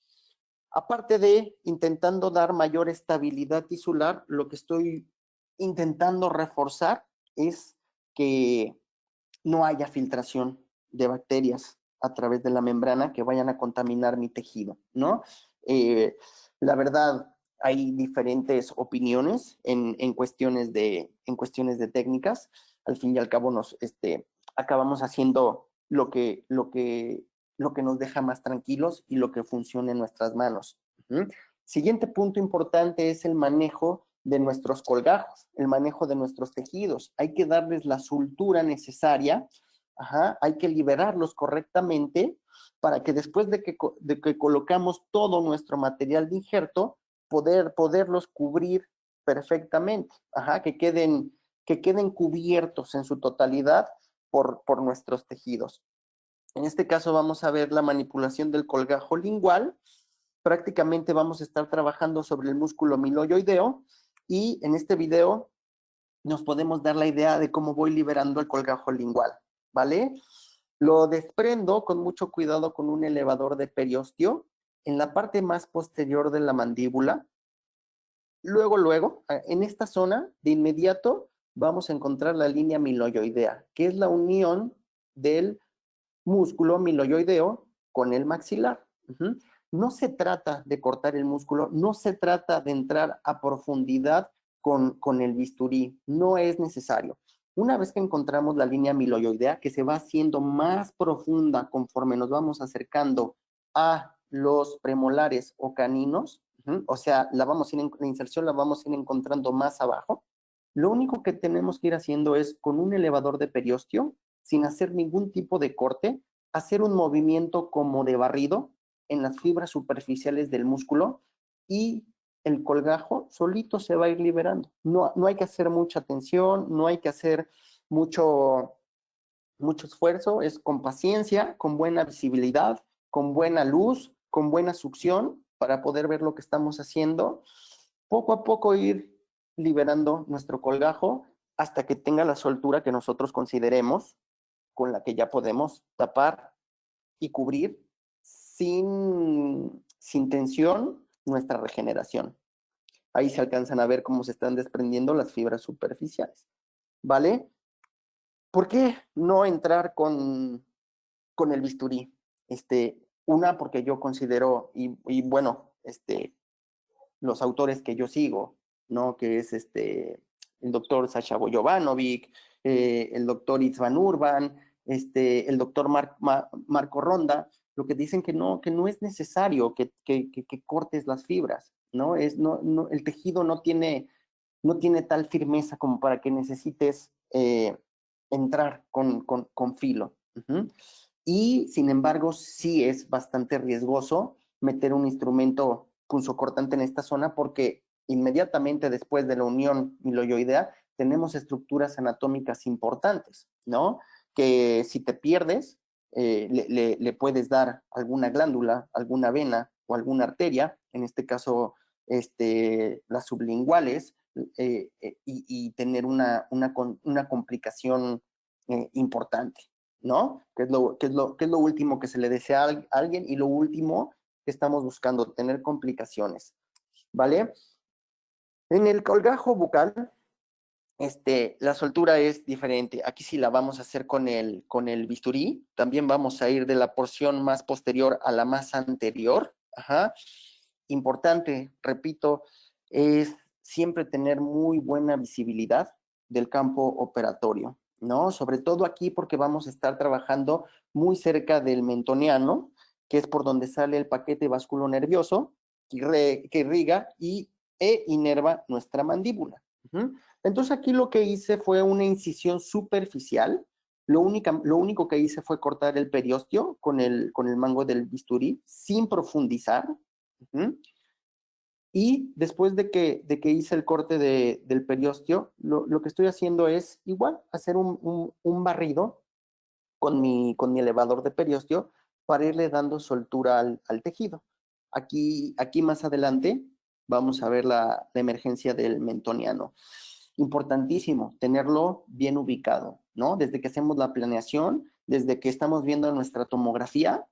Aparte de intentando dar mayor estabilidad tisular, lo que estoy intentando reforzar es que no haya filtración de bacterias a través de la membrana que vayan a contaminar mi tejido, ¿no? Eh, la verdad, hay diferentes opiniones en cuestiones de técnicas. Al fin y al cabo acabamos haciendo lo que nos deja más tranquilos y lo que funciona en nuestras manos. Siguiente punto importante es el manejo de nuestros colgajos, el manejo de nuestros tejidos. Hay que darles la soltura necesaria, hay que liberarlos correctamente para que después de que colocamos todo nuestro material de injerto, poderlos cubrir perfectamente, que queden cubiertos en su totalidad por nuestros tejidos. En este caso vamos a ver la manipulación del colgajo lingual. Prácticamente vamos a estar trabajando sobre el músculo miloioideo y en este video nos podemos dar la idea de cómo voy liberando el colgajo lingual, ¿vale? Lo desprendo con mucho cuidado con un elevador de periostio en la parte más posterior de la mandíbula. Luego, en esta zona, de inmediato, vamos a encontrar la línea miloioidea, que es la unión del músculo miloioideo con el maxilar. No se trata de cortar el músculo, no se trata de entrar a profundidad con el bisturí, no es necesario. Una vez que encontramos la línea miloioidea, que se va haciendo más profunda conforme nos vamos acercando a los premolares o caninos, o sea, la inserción la vamos a ir encontrando más abajo, lo único que tenemos que ir haciendo es, con un elevador de periostio, sin hacer ningún tipo de corte, hacer un movimiento como de barrido en las fibras superficiales del músculo y el colgajo solito se va a ir liberando. No hay que hacer mucha tensión, no hay que hacer mucho esfuerzo, es con paciencia, con buena visibilidad, con buena luz, con buena succión para poder ver lo que estamos haciendo. Poco a poco ir liberando nuestro colgajo hasta que tenga la soltura que nosotros consideremos, con la que ya podemos tapar y cubrir sin tensión nuestra regeneración. Ahí se alcanzan a ver cómo se están desprendiendo las fibras superficiales, ¿vale? ¿Por qué no entrar con el bisturí? Una, porque yo considero, y bueno, los autores que yo sigo, ¿no? Que es el doctor Sasha Bojovanovic, el doctor Itzvan Urban, el doctor Marco Ronda, lo que dicen que no es necesario que cortes las fibras, ¿no? El tejido no tiene tal firmeza como para que necesites entrar con filo. Y sin embargo, sí es bastante riesgoso meter un instrumento punzocortante en esta zona porque inmediatamente después de la unión miloioidea tenemos estructuras anatómicas importantes, ¿no? Que si te pierdes, le puedes dar alguna glándula, alguna vena o alguna arteria, en este caso las sublinguales, y tener una complicación importante, ¿no? Que es lo último que se le desea a alguien y lo último que estamos buscando, tener complicaciones, ¿vale? En el colgajo bucal, la soltura es diferente. Aquí sí la vamos a hacer con el bisturí. También vamos a ir de la porción más posterior a la más anterior. Importante, repito, es siempre tener muy buena visibilidad del campo operatorio, ¿no? Sobre todo aquí porque vamos a estar trabajando muy cerca del mentoniano, que es por donde sale el paquete vasculonervioso que irriga e inerva nuestra mandíbula. Entonces aquí lo que hice fue una incisión superficial. Lo único que hice fue cortar el periostio con el mango del bisturí sin profundizar. Y después de que hice el corte del periostio, lo que estoy haciendo es igual hacer un barrido con mi elevador de periostio para irle dando soltura al tejido. Aquí más adelante vamos a ver la emergencia del mentoniano. Importantísimo tenerlo bien ubicado, ¿no? Desde que hacemos la planeación, desde que estamos viendo nuestra tomografía,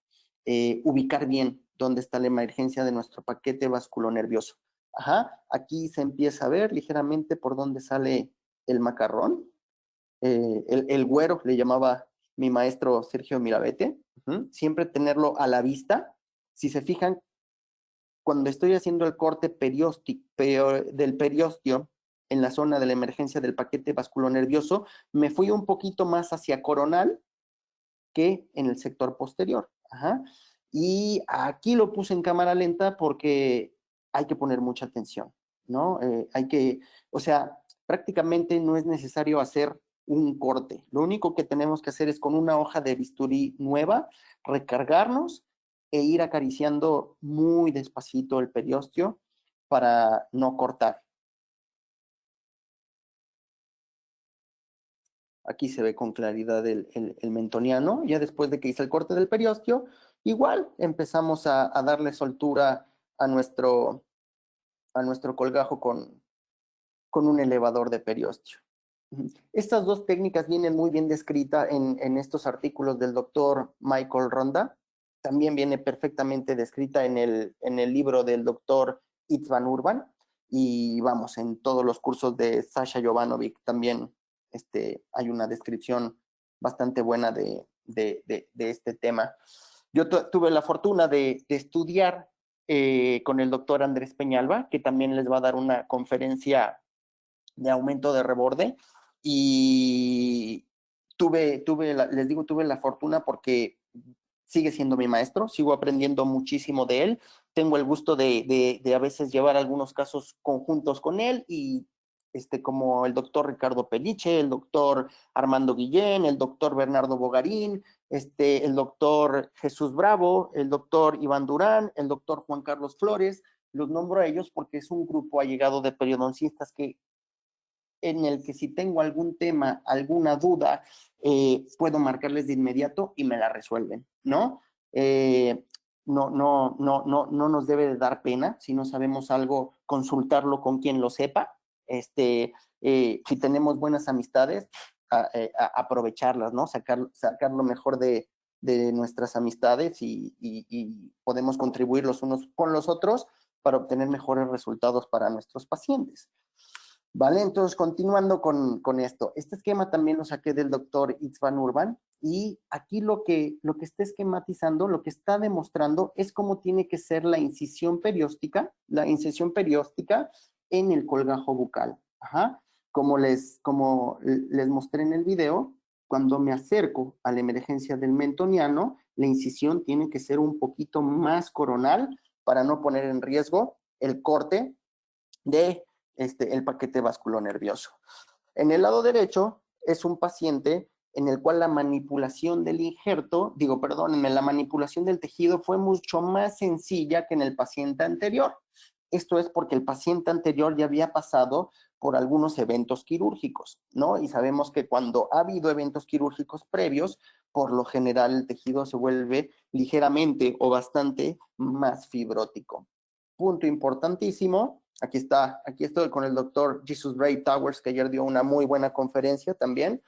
ubicar bien dónde está la emergencia de nuestro paquete vasculonervioso. Ajá, aquí se empieza a ver ligeramente por dónde sale el macarrón. El güero le llamaba mi maestro Sergio Mirabete. Siempre tenerlo a la vista. Si se fijan, cuando estoy haciendo el corte del periósteo en la zona de la emergencia del paquete vasculonervioso, me fui un poquito más hacia coronal que en el sector posterior. Ajá. Y aquí lo puse en cámara lenta porque hay que poner mucha atención, ¿no? O sea, prácticamente no es necesario hacer un corte. Lo único que tenemos que hacer es con una hoja de bisturí nueva, recargarnos e ir acariciando muy despacito el periósteo para no cortar. Aquí se ve con claridad el mentoniano. Ya después de que hice el corte del periósteo, igual empezamos a darle soltura a nuestro colgajo con un elevador de periósteo. Estas dos técnicas vienen muy bien descritas en estos artículos del doctor Michael Ronda. También viene perfectamente descrita en el libro del doctor Itz Van Urban. Y vamos, en todos los cursos de Sasha Jovanovic también hay una descripción bastante buena de este tema. Yo tuve la fortuna de estudiar con el doctor Andrés Peñalba, que también les va a dar una conferencia de aumento de reborde, y tuve la fortuna porque sigue siendo mi maestro, sigo aprendiendo muchísimo de él, tengo el gusto de a veces llevar algunos casos conjuntos con él, y como el doctor Ricardo Peliche, el doctor Armando Guillén, el doctor Bernardo Bogarín, el doctor Jesús Bravo, el doctor Iván Durán, el doctor Juan Carlos Flores. Los nombro a ellos porque es un grupo allegado de periodoncistas en el que si tengo algún tema, alguna duda, puedo marcarles de inmediato y me la resuelven, ¿no? No nos debe de dar pena. Si no sabemos algo, consultarlo con quien lo sepa. Si tenemos buenas amistades, aprovecharlas, ¿no? Sacar lo mejor de nuestras amistades, y podemos contribuir los unos con los otros para obtener mejores resultados para nuestros pacientes. ¿Vale? Entonces, continuando con esto. Este esquema también lo saqué del doctor Itz Van Urban, y aquí lo que está esquematizando, lo que está demostrando es cómo tiene que ser la incisión perióstica en el colgajo bucal. Ajá. Como les mostré en el video, cuando me acerco a la emergencia del mentoniano, la incisión tiene que ser un poquito más coronal para no poner en riesgo el corte de el paquete vasculonervioso. En el lado derecho es un paciente en el cual la manipulación del injerto, la manipulación del tejido fue mucho más sencilla que en el paciente anterior. Esto es porque el paciente anterior ya había pasado por algunos eventos quirúrgicos, ¿no? Y sabemos que cuando ha habido eventos quirúrgicos previos, por lo general el tejido se vuelve ligeramente o bastante más fibrótico. Punto importantísimo. Aquí estoy con el doctor Jesus Bray Towers, que ayer dio una muy buena conferencia también.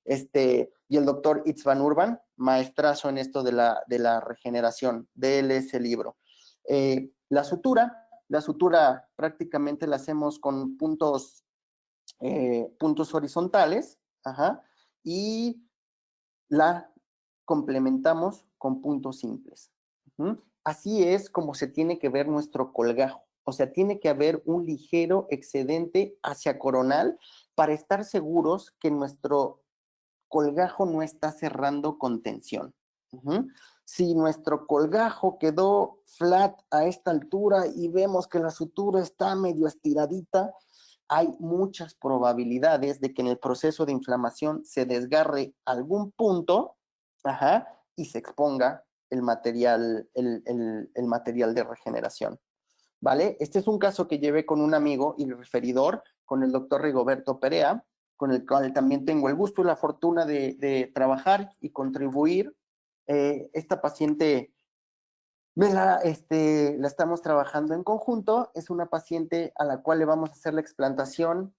Y el doctor Itz Van Urban, maestrazo en esto de la regeneración. De él ese libro. La sutura prácticamente la hacemos con puntos horizontales, ajá, y la complementamos con puntos simples. Así es como se tiene que ver nuestro colgajo. O sea, tiene que haber un ligero excedente hacia coronal para estar seguros que nuestro colgajo no está cerrando con tensión. Si nuestro colgajo quedó flat a esta altura y vemos que la sutura está medio estiradita, hay muchas probabilidades de que en el proceso de inflamación se desgarre algún punto, y se exponga el material de regeneración. ¿Vale? Este es un caso que llevé con un amigo y referidor, con el doctor Rigoberto Perea, con el cual también tengo el gusto y la fortuna de trabajar y contribuir. Esta paciente la estamos trabajando en conjunto. Es una paciente a la cual le vamos a hacer la explantación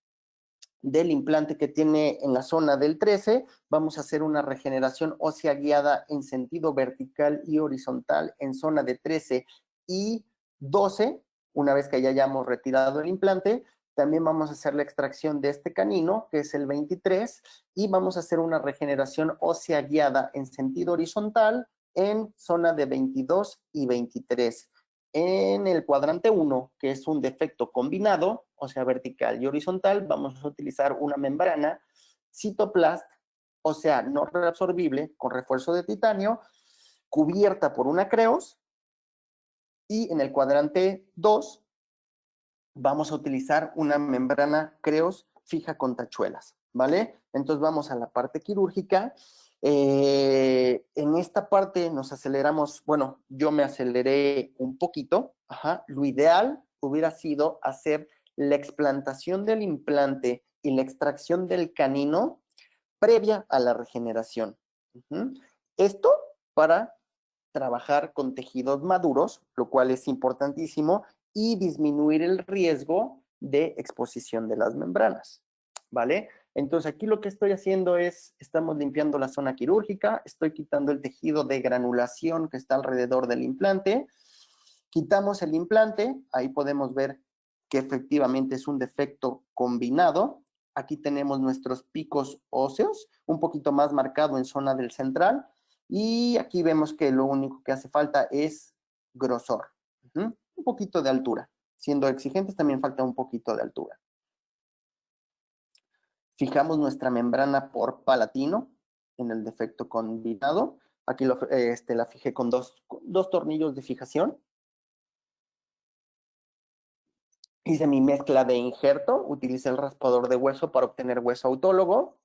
del implante que tiene en la zona del 13, vamos a hacer una regeneración ósea guiada en sentido vertical y horizontal en zona de 13 y 12. Una vez que ya hayamos retirado el implante, también vamos a hacer la extracción de este canino, que es el 23, y vamos a hacer una regeneración ósea guiada en sentido horizontal en zona de 22 y 23. En el cuadrante 1, que es un defecto combinado, o sea, vertical y horizontal, vamos a utilizar una membrana Cytoplast, o sea, no reabsorbible, con refuerzo de titanio, cubierta por una Creos, y en el cuadrante 2 vamos a utilizar una membrana Creos fija con tachuelas, ¿vale? Entonces vamos a la parte quirúrgica. En esta parte nos aceleramos, bueno, yo me aceleré un poquito. Ajá. Lo ideal hubiera sido hacer la explantación del implante y la extracción del canino previa a la regeneración. Uh-huh. Esto para trabajar con tejidos maduros, lo cual es importantísimo, y disminuir el riesgo de exposición de las membranas, ¿vale? Entonces aquí lo que estoy haciendo es, estamos limpiando la zona quirúrgica, estoy quitando el tejido de granulación que está alrededor del implante, quitamos el implante, ahí podemos ver que efectivamente es un defecto combinado. Aquí tenemos nuestros picos óseos, un poquito más marcado en zona del central, y aquí vemos que lo único que hace falta es grosor, un poquito de altura. Siendo exigentes también falta un poquito de altura. Fijamos nuestra membrana por palatino en el defecto combinado. Aquí la fijé con dos tornillos de fijación. Hice mi mezcla de injerto, utilicé el raspador de hueso para obtener hueso autólogo.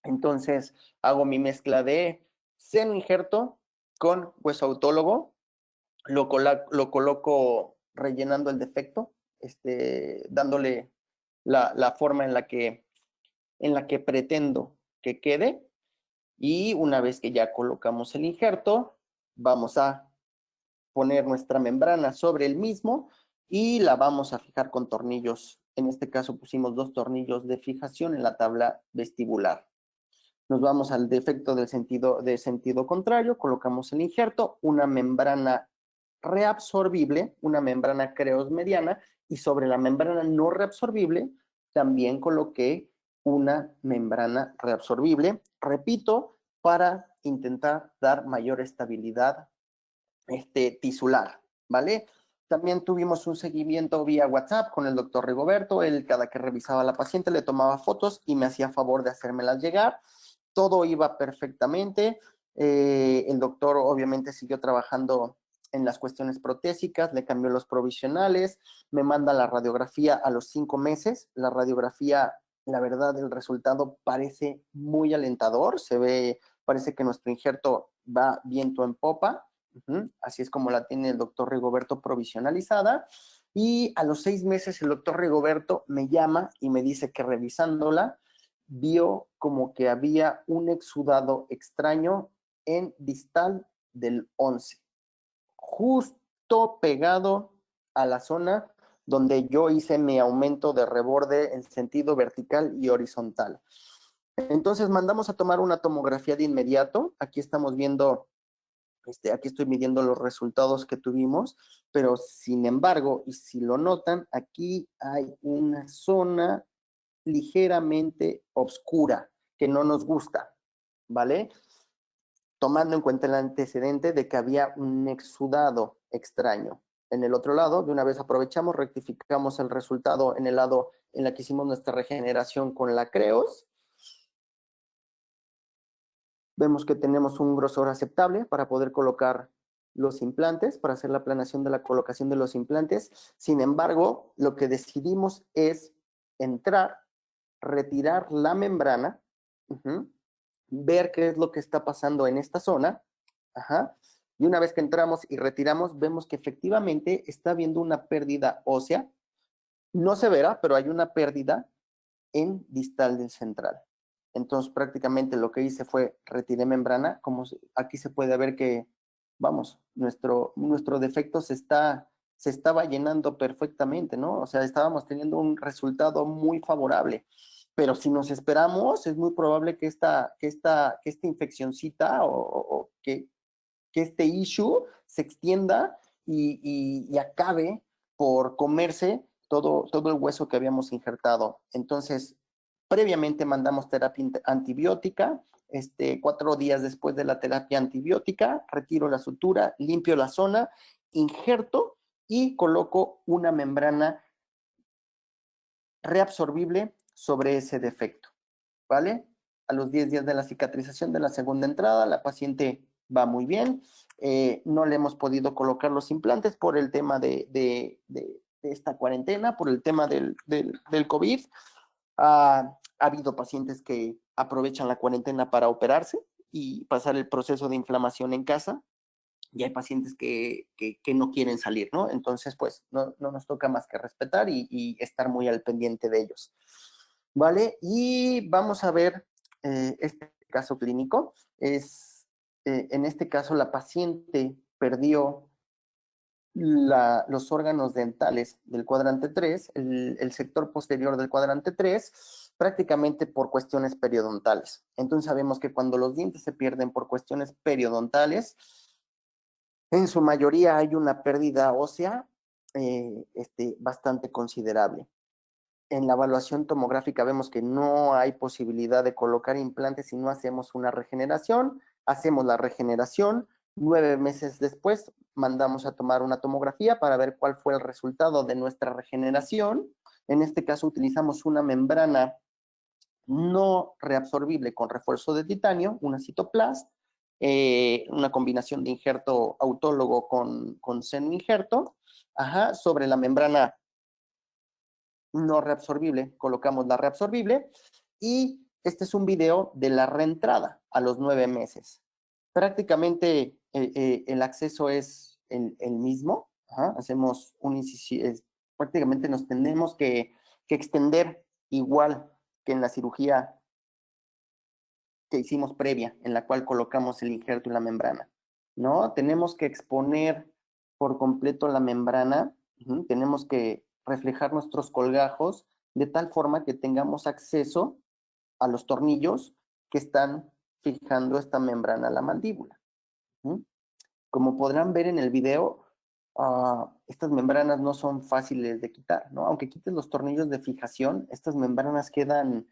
Entonces hago mi mezcla de seno injerto con hueso autólogo, lo coloco rellenando el defecto, dándole la forma en la que pretendo que quede, y una vez que ya colocamos el injerto, vamos a poner nuestra membrana sobre el mismo y la vamos a fijar con tornillos. En este caso pusimos 2 tornillos de fijación en la tabla vestibular. Nos vamos al defecto de sentido contrario, colocamos el injerto, una membrana reabsorbible, una membrana Creos mediana, y sobre la membrana no reabsorbible también coloqué una membrana reabsorbible, repito, para intentar dar mayor estabilidad tisular, ¿vale? También tuvimos un seguimiento vía WhatsApp con el doctor Rigoberto. Él, cada que revisaba a la paciente, le tomaba fotos y me hacía favor de hacérmelas llegar. Todo iba perfectamente. El doctor obviamente siguió trabajando en las cuestiones protésicas, le cambió los provisionales, me manda la radiografía a los 5 meses. La radiografía, la verdad, el resultado parece muy alentador. Parece que nuestro injerto va viento en popa. Así es como la tiene el doctor Rigoberto provisionalizada. Y a los 6 meses el doctor Rigoberto me llama y me dice que revisándola vio como que había un exudado extraño en distal del 11, justo pegado a la zona donde yo hice mi aumento de reborde en sentido vertical y horizontal. Entonces mandamos a tomar una tomografía de inmediato. Aquí estamos viendo, aquí estoy midiendo los resultados que tuvimos, pero sin embargo, y si lo notan, aquí hay una zona ligeramente oscura que no nos gusta, ¿vale? Tomando en cuenta el antecedente de que había un exudado extraño. En el otro lado, de una vez aprovechamos, rectificamos el resultado en el lado en la que hicimos nuestra regeneración con la Creos. Vemos que tenemos un grosor aceptable para poder colocar los implantes, para hacer la planeación de la colocación de los implantes. Sin embargo, lo que decidimos es entrar, retirar la membrana, ver qué es lo que está pasando en esta zona, y una vez que entramos y retiramos, vemos que efectivamente está habiendo una pérdida ósea, no severa, pero hay una pérdida en distal del central. Entonces prácticamente lo que hice fue retiré membrana, como aquí se puede ver que, vamos, nuestro defecto se estaba llenando perfectamente, ¿no? O sea, estábamos teniendo un resultado muy favorable. pero si nos esperamos, es muy probable que esta infeccioncita o que este issue se extienda y acabe por comerse todo el hueso que habíamos injertado. Entonces, previamente mandamos terapia antibiótica. 4 días después de la terapia antibiótica, retiro la sutura, limpio la zona, injerto y coloco una membrana reabsorbible sobre ese defecto, ¿vale? A los 10 días de la cicatrización de la segunda entrada, la paciente va muy bien. No le hemos podido colocar los implantes por el tema de esta cuarentena, por el tema del COVID. Ha habido pacientes que aprovechan la cuarentena para operarse y pasar el proceso de inflamación en casa, y hay pacientes que no quieren salir, ¿no? Entonces, pues, no nos toca más que respetar y estar muy al pendiente de ellos, ¿vale? Y vamos a ver este caso clínico. En este caso, la paciente perdió los órganos dentales del cuadrante 3, el sector posterior del cuadrante 3, prácticamente por cuestiones periodontales. Entonces sabemos que cuando los dientes se pierden por cuestiones periodontales, en su mayoría hay una pérdida ósea bastante considerable. En la evaluación tomográfica vemos que no hay posibilidad de colocar implantes si no hacemos una regeneración. Hacemos la regeneración, 9 meses después mandamos a tomar una tomografía para ver cuál fue el resultado de nuestra regeneración. En este caso utilizamos una membrana no reabsorbible con refuerzo de titanio, una Cytoplast, una combinación de injerto autólogo con seno injerto, sobre la membrana no reabsorbible, colocamos la reabsorbible, y este es un video de la reentrada a los 9 meses. Prácticamente el acceso es el mismo, hacemos un incisivo, prácticamente nos tenemos que extender igual que en la cirugía que hicimos previa, en la cual colocamos el injerto y la membrana, ¿no? Tenemos que exponer por completo la membrana, tenemos que reflejar nuestros colgajos de tal forma que tengamos acceso a los tornillos que están fijando esta membrana a la mandíbula. Como podrán ver en el video, estas membranas no son fáciles de quitar, ¿no? Aunque quites los tornillos de fijación, estas membranas quedan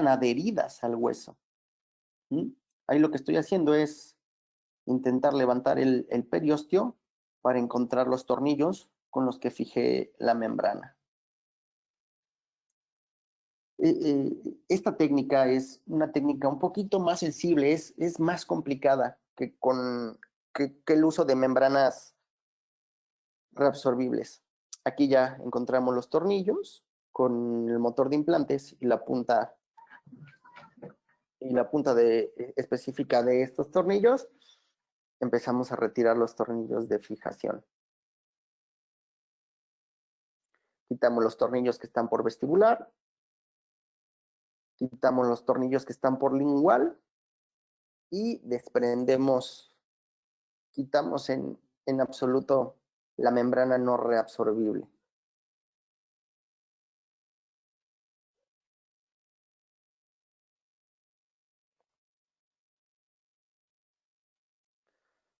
adheridas al hueso. Ahí lo que estoy haciendo es intentar levantar el periósteo para encontrar los tornillos con los que fijé la membrana. Esta técnica es una técnica un poquito más sensible, es más complicada que el uso de membranas reabsorbibles. Aquí ya encontramos los tornillos con el motor de implantes y la punta específica de estos tornillos. Empezamos a retirar los tornillos de fijación. Quitamos los tornillos que están por vestibular, quitamos los tornillos que están por lingual y desprendemos, quitamos en absoluto la membrana no reabsorbible.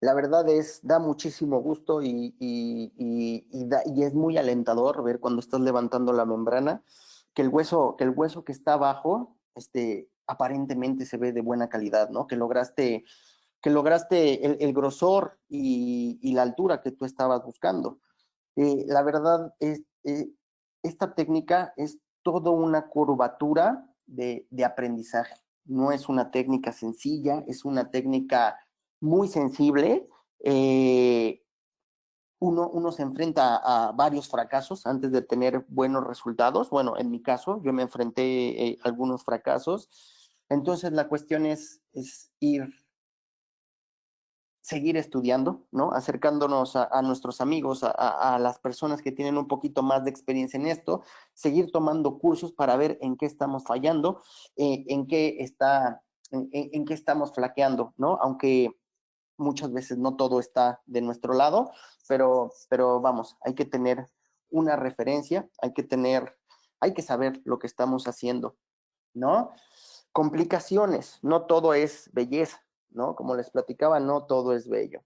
La verdad da muchísimo gusto y es muy alentador ver cuando estás levantando la membrana que el hueso que está abajo, aparentemente se ve de buena calidad, ¿no? Que lograste el grosor y la altura que tú estabas buscando. La verdad esta técnica es toda una curvatura de aprendizaje. No es una técnica sencilla, es una técnica muy sensible. Uno se enfrenta a varios fracasos antes de tener buenos resultados. Bueno, en mi caso, yo me enfrenté a algunos fracasos. Entonces, la cuestión es seguir estudiando, ¿no? Acercándonos a nuestros amigos, a las personas que tienen un poquito más de experiencia en esto, seguir tomando cursos para ver en qué estamos fallando, en qué estamos flaqueando, ¿no? Aunque muchas veces no todo está de nuestro lado, pero vamos, hay que tener una referencia, hay hay que saber lo que estamos haciendo, ¿no? Complicaciones, no todo es belleza, ¿no? Como les platicaba, no todo es bello.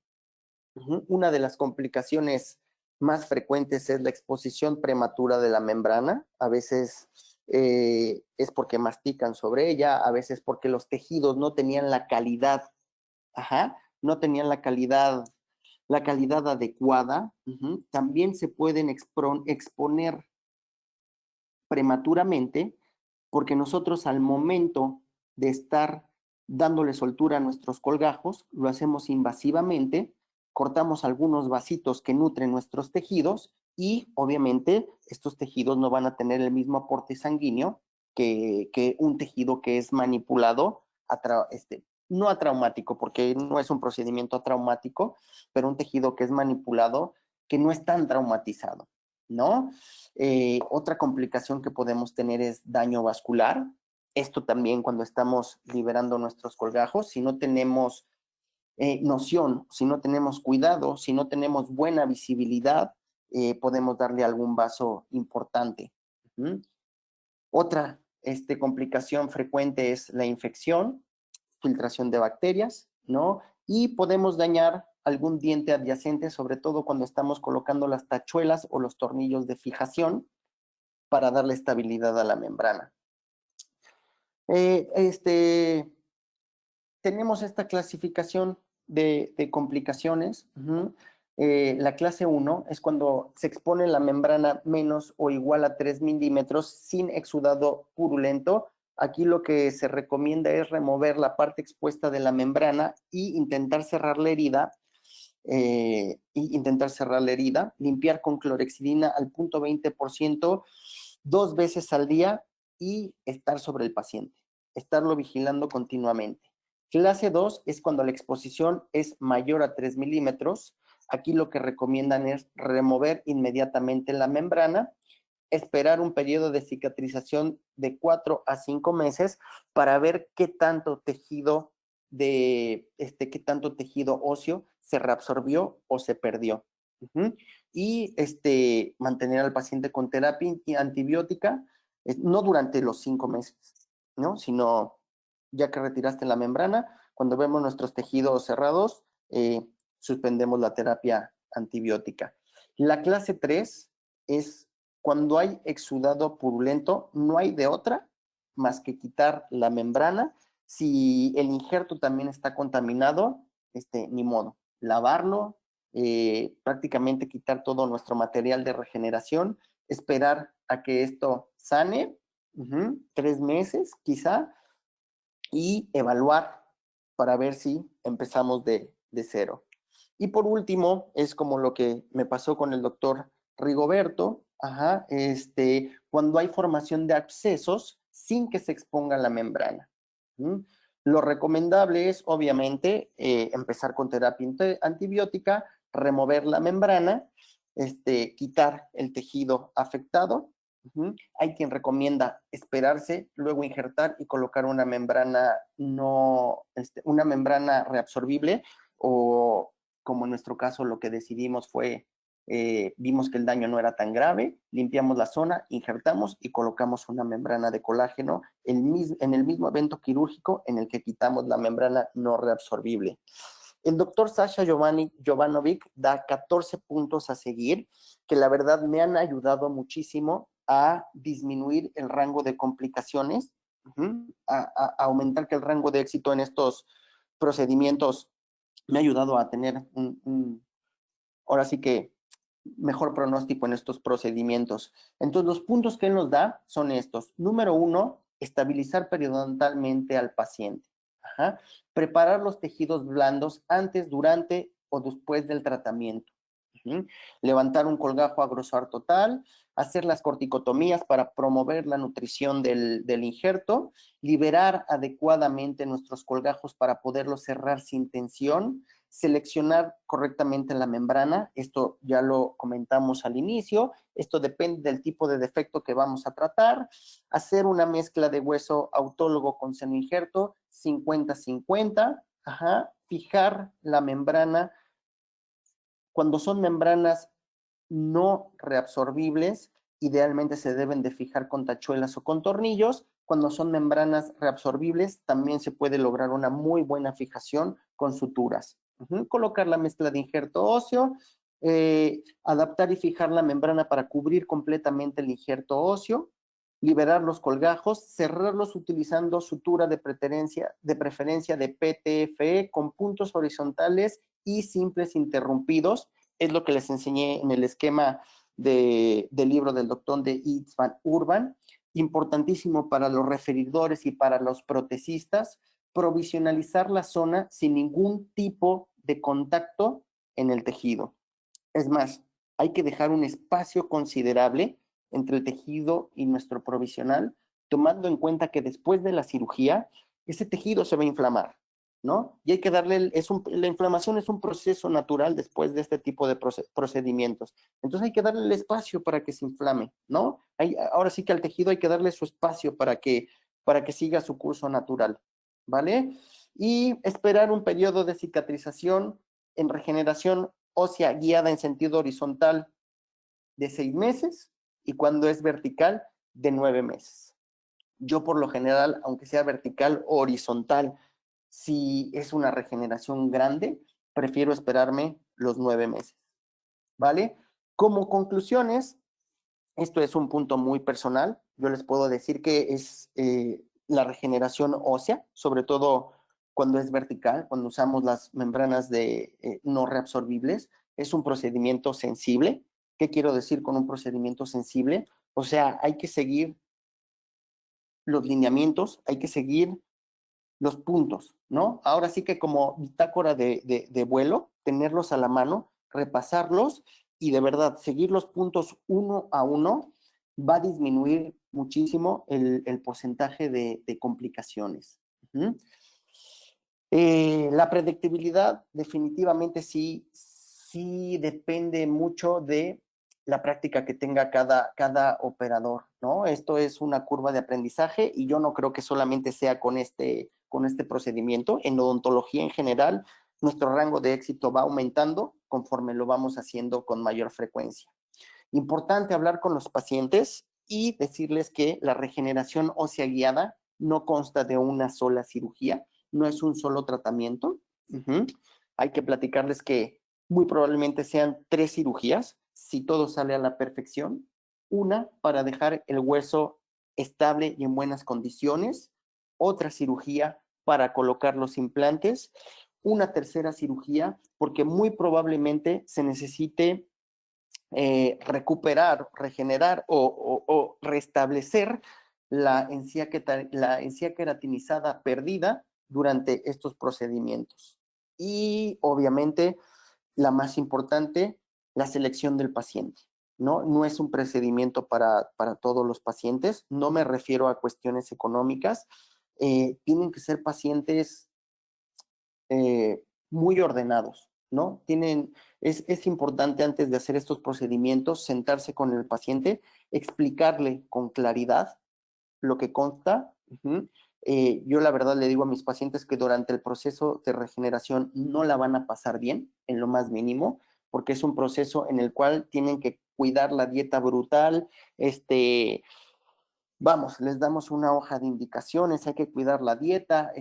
Una de las complicaciones más frecuentes es la exposición prematura de la membrana. A veces es porque mastican sobre ella, a veces porque los tejidos no tenían la calidad, no tenían la calidad adecuada. También se pueden exponer prematuramente porque nosotros al momento de estar dándole soltura a nuestros colgajos, lo hacemos invasivamente, cortamos algunos vasitos que nutren nuestros tejidos y obviamente estos tejidos no van a tener el mismo aporte sanguíneo que un tejido que es manipulado, no atraumático, porque no es un procedimiento atraumático, pero un tejido que es manipulado, que no es tan traumatizado, ¿no? Otra complicación que podemos tener es daño vascular. Esto también cuando estamos liberando nuestros colgajos, si no tenemos noción, si no tenemos cuidado, si no tenemos buena visibilidad, podemos darle algún vaso importante. Otra complicación frecuente es la infección, filtración de bacterias, ¿no? Y podemos dañar algún diente adyacente, sobre todo cuando estamos colocando las tachuelas o los tornillos de fijación para darle estabilidad a la membrana. Tenemos esta clasificación de complicaciones. La clase 1 es cuando se expone la membrana menos o igual a 3 milímetros sin exudado purulento. Aquí lo que se recomienda es remover la parte expuesta de la membrana y intentar cerrar la herida. Limpiar con clorexidina al 0.20% 2 veces al día y estar sobre el paciente, estarlo vigilando continuamente. Clase 2 es cuando la exposición es mayor a 3 milímetros. Aquí lo que recomiendan es remover inmediatamente la membrana, esperar un periodo de cicatrización de 4 a 5 meses para ver qué tanto tejido qué tanto tejido óseo se reabsorbió o se perdió. Y mantener al paciente con terapia antibiótica, no durante los 5 meses, ¿no? Sino ya que retiraste la membrana, cuando vemos nuestros tejidos cerrados, suspendemos la terapia antibiótica. La clase 3 es cuando hay exudado purulento, no hay de otra más que quitar la membrana. Si el injerto también está contaminado, ni modo, lavarlo, prácticamente quitar todo nuestro material de regeneración, esperar a que esto sane, 3 meses quizá, y evaluar para ver si empezamos de cero. Y por último, es como lo que me pasó con el doctor Rigoberto, cuando hay formación de abscesos sin que se exponga la membrana. Lo recomendable es, obviamente, empezar con terapia antibiótica, remover la membrana, quitar el tejido afectado. Hay quien recomienda esperarse, luego injertar y colocar una membrana una membrana reabsorbible, o como en nuestro caso lo que decidimos fue, vimos que el daño no era tan grave, limpiamos la zona, injertamos y colocamos una membrana de colágeno en el mismo evento quirúrgico en el que quitamos la membrana no reabsorbible. El doctor Sasha Jovanovic da 14 puntos a seguir, que la verdad me han ayudado muchísimo a disminuir el rango de complicaciones, a aumentar que el rango de éxito en estos procedimientos me ha ayudado a tener ahora sí que mejor pronóstico en estos procedimientos. Entonces, los puntos que él nos da son estos. Número 1, estabilizar periodontalmente al paciente. Preparar los tejidos blandos antes, durante o después del tratamiento. Levantar un colgajo a grosor total, hacer las corticotomías para promover la nutrición del injerto, liberar adecuadamente nuestros colgajos para poderlos cerrar sin tensión, seleccionar correctamente la membrana, esto ya lo comentamos al inicio, esto depende del tipo de defecto que vamos a tratar, hacer una mezcla de hueso autólogo con seno injerto, 50-50, fijar la membrana. Cuando son membranas no reabsorbibles, idealmente se deben de fijar con tachuelas o con tornillos. Cuando son membranas reabsorbibles, también se puede lograr una muy buena fijación con suturas. Colocar la mezcla de injerto óseo, adaptar y fijar la membrana para cubrir completamente el injerto óseo, liberar los colgajos, cerrarlos utilizando sutura de preferencia de PTFE con puntos horizontales y simples interrumpidos. Es lo que les enseñé en el esquema del libro del doctor de Yves Van Urban. Importantísimo para los referidores y para los protecistas, provisionalizar la zona sin ningún tipo de contacto en el tejido. Es más, hay que dejar un espacio considerable entre el tejido y nuestro provisional, tomando en cuenta que después de la cirugía, ese tejido se va a inflamar, ¿no? Y hay que darle, la inflamación es un proceso natural después de este tipo de procedimientos. Entonces hay que darle el espacio para que se inflame, ¿no? Ahora sí que al tejido hay que darle su espacio para que siga su curso natural, ¿vale? Y esperar un periodo de cicatrización en regeneración ósea guiada en sentido horizontal de 6 meses y cuando es vertical de 9 meses. Yo por lo general, aunque sea vertical o horizontal, si es una regeneración grande, prefiero esperarme los 9 meses, ¿vale? Como conclusiones, esto es un punto muy personal, yo les puedo decir que es la regeneración ósea, sobre todo cuando es vertical, cuando usamos las membranas no reabsorbibles, es un procedimiento sensible. ¿Qué quiero decir con un procedimiento sensible? O sea, hay que seguir los lineamientos, hay que seguir los puntos, ¿no? Ahora sí que como bitácora de vuelo, tenerlos a la mano, repasarlos y de verdad seguir los puntos uno a uno va a disminuir muchísimo el porcentaje de complicaciones. La predictibilidad definitivamente sí depende mucho de la práctica que tenga cada operador, ¿no? Esto es una curva de aprendizaje y yo no creo que solamente sea con este procedimiento. En odontología en general, nuestro rango de éxito va aumentando conforme lo vamos haciendo con mayor frecuencia. Importante hablar con los pacientes y decirles que la regeneración ósea guiada no consta de una sola cirugía, no es un solo tratamiento. Hay que platicarles que muy probablemente sean 3 cirugías, si todo sale a la perfección. Una para dejar el hueso estable y en buenas condiciones, otra cirugía para colocar los implantes, una tercera cirugía porque muy probablemente se necesite recuperar, regenerar o restablecer la encía queratinizada perdida durante estos procedimientos. Y obviamente, la más importante, la selección del paciente, ¿no? No es un procedimiento para todos los pacientes, no me refiero a cuestiones económicas, tienen que ser pacientes muy ordenados, ¿no? Es importante antes de hacer estos procedimientos sentarse con el paciente, explicarle con claridad lo que consta. Yo la verdad le digo a mis pacientes que durante el proceso de regeneración no la van a pasar bien, en lo más mínimo, porque es un proceso en el cual tienen que cuidar la dieta brutal, vamos, les damos una hoja de indicaciones, hay que cuidar la dieta,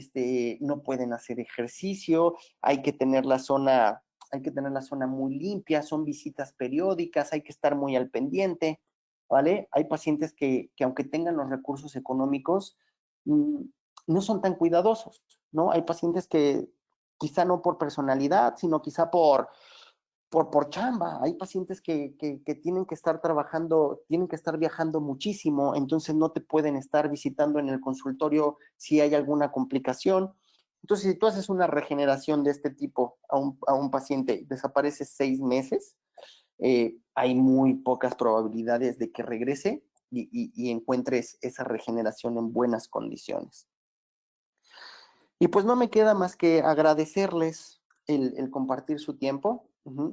no pueden hacer ejercicio, hay que tener la zona muy limpia, son visitas periódicas, hay que estar muy al pendiente, ¿vale? Hay pacientes que aunque tengan los recursos económicos, no son tan cuidadosos, ¿no? Hay pacientes que quizá no por personalidad, sino quizá por chamba. Hay pacientes que tienen que estar trabajando, tienen que estar viajando muchísimo, entonces no te pueden estar visitando en el consultorio si hay alguna complicación. Entonces, si tú haces una regeneración de este tipo a un paciente, desaparece 6 meses, hay muy pocas probabilidades de que regrese y encuentres esa regeneración en buenas condiciones. Y pues no me queda más que agradecerles el compartir su tiempo.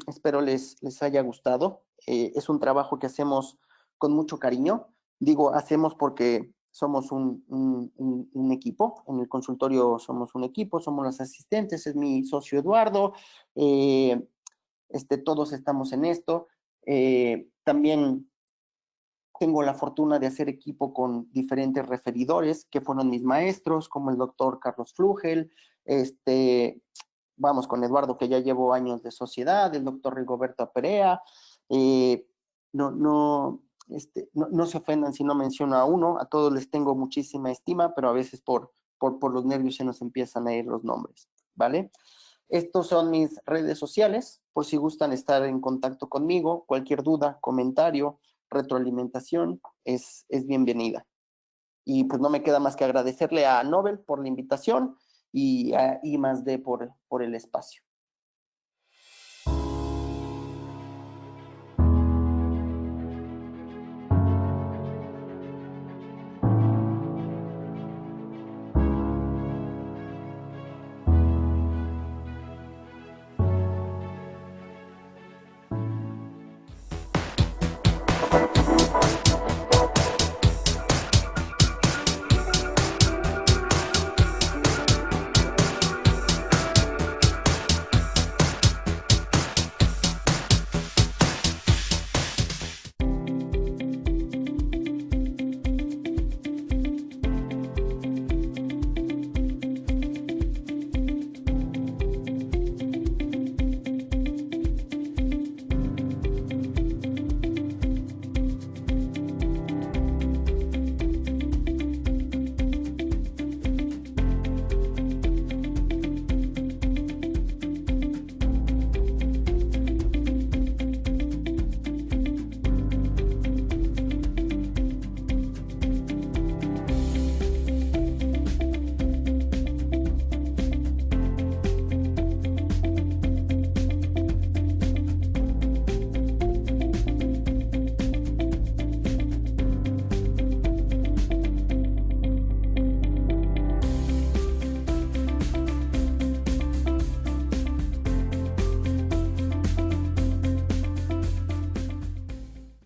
Espero les haya gustado. Es un trabajo que hacemos con mucho cariño. Digo, hacemos porque somos un equipo. En el consultorio somos un equipo, somos los asistentes, es mi socio Eduardo. Todos estamos en esto. También Tengo la fortuna de hacer equipo con diferentes referidores que fueron mis maestros, como el doctor Carlos Flugel, vamos con Eduardo, que ya llevo años de sociedad, el doctor Rigoberto Perea. No se ofendan si no menciono a uno, a todos les tengo muchísima estima, pero a veces por los nervios se nos empiezan a ir los nombres, ¿vale? Estos son mis redes sociales, por si gustan estar en contacto conmigo, cualquier duda, comentario, retroalimentación es bienvenida. Y pues no me queda más que agradecerle a Nobel por la invitación y a I+D por el espacio.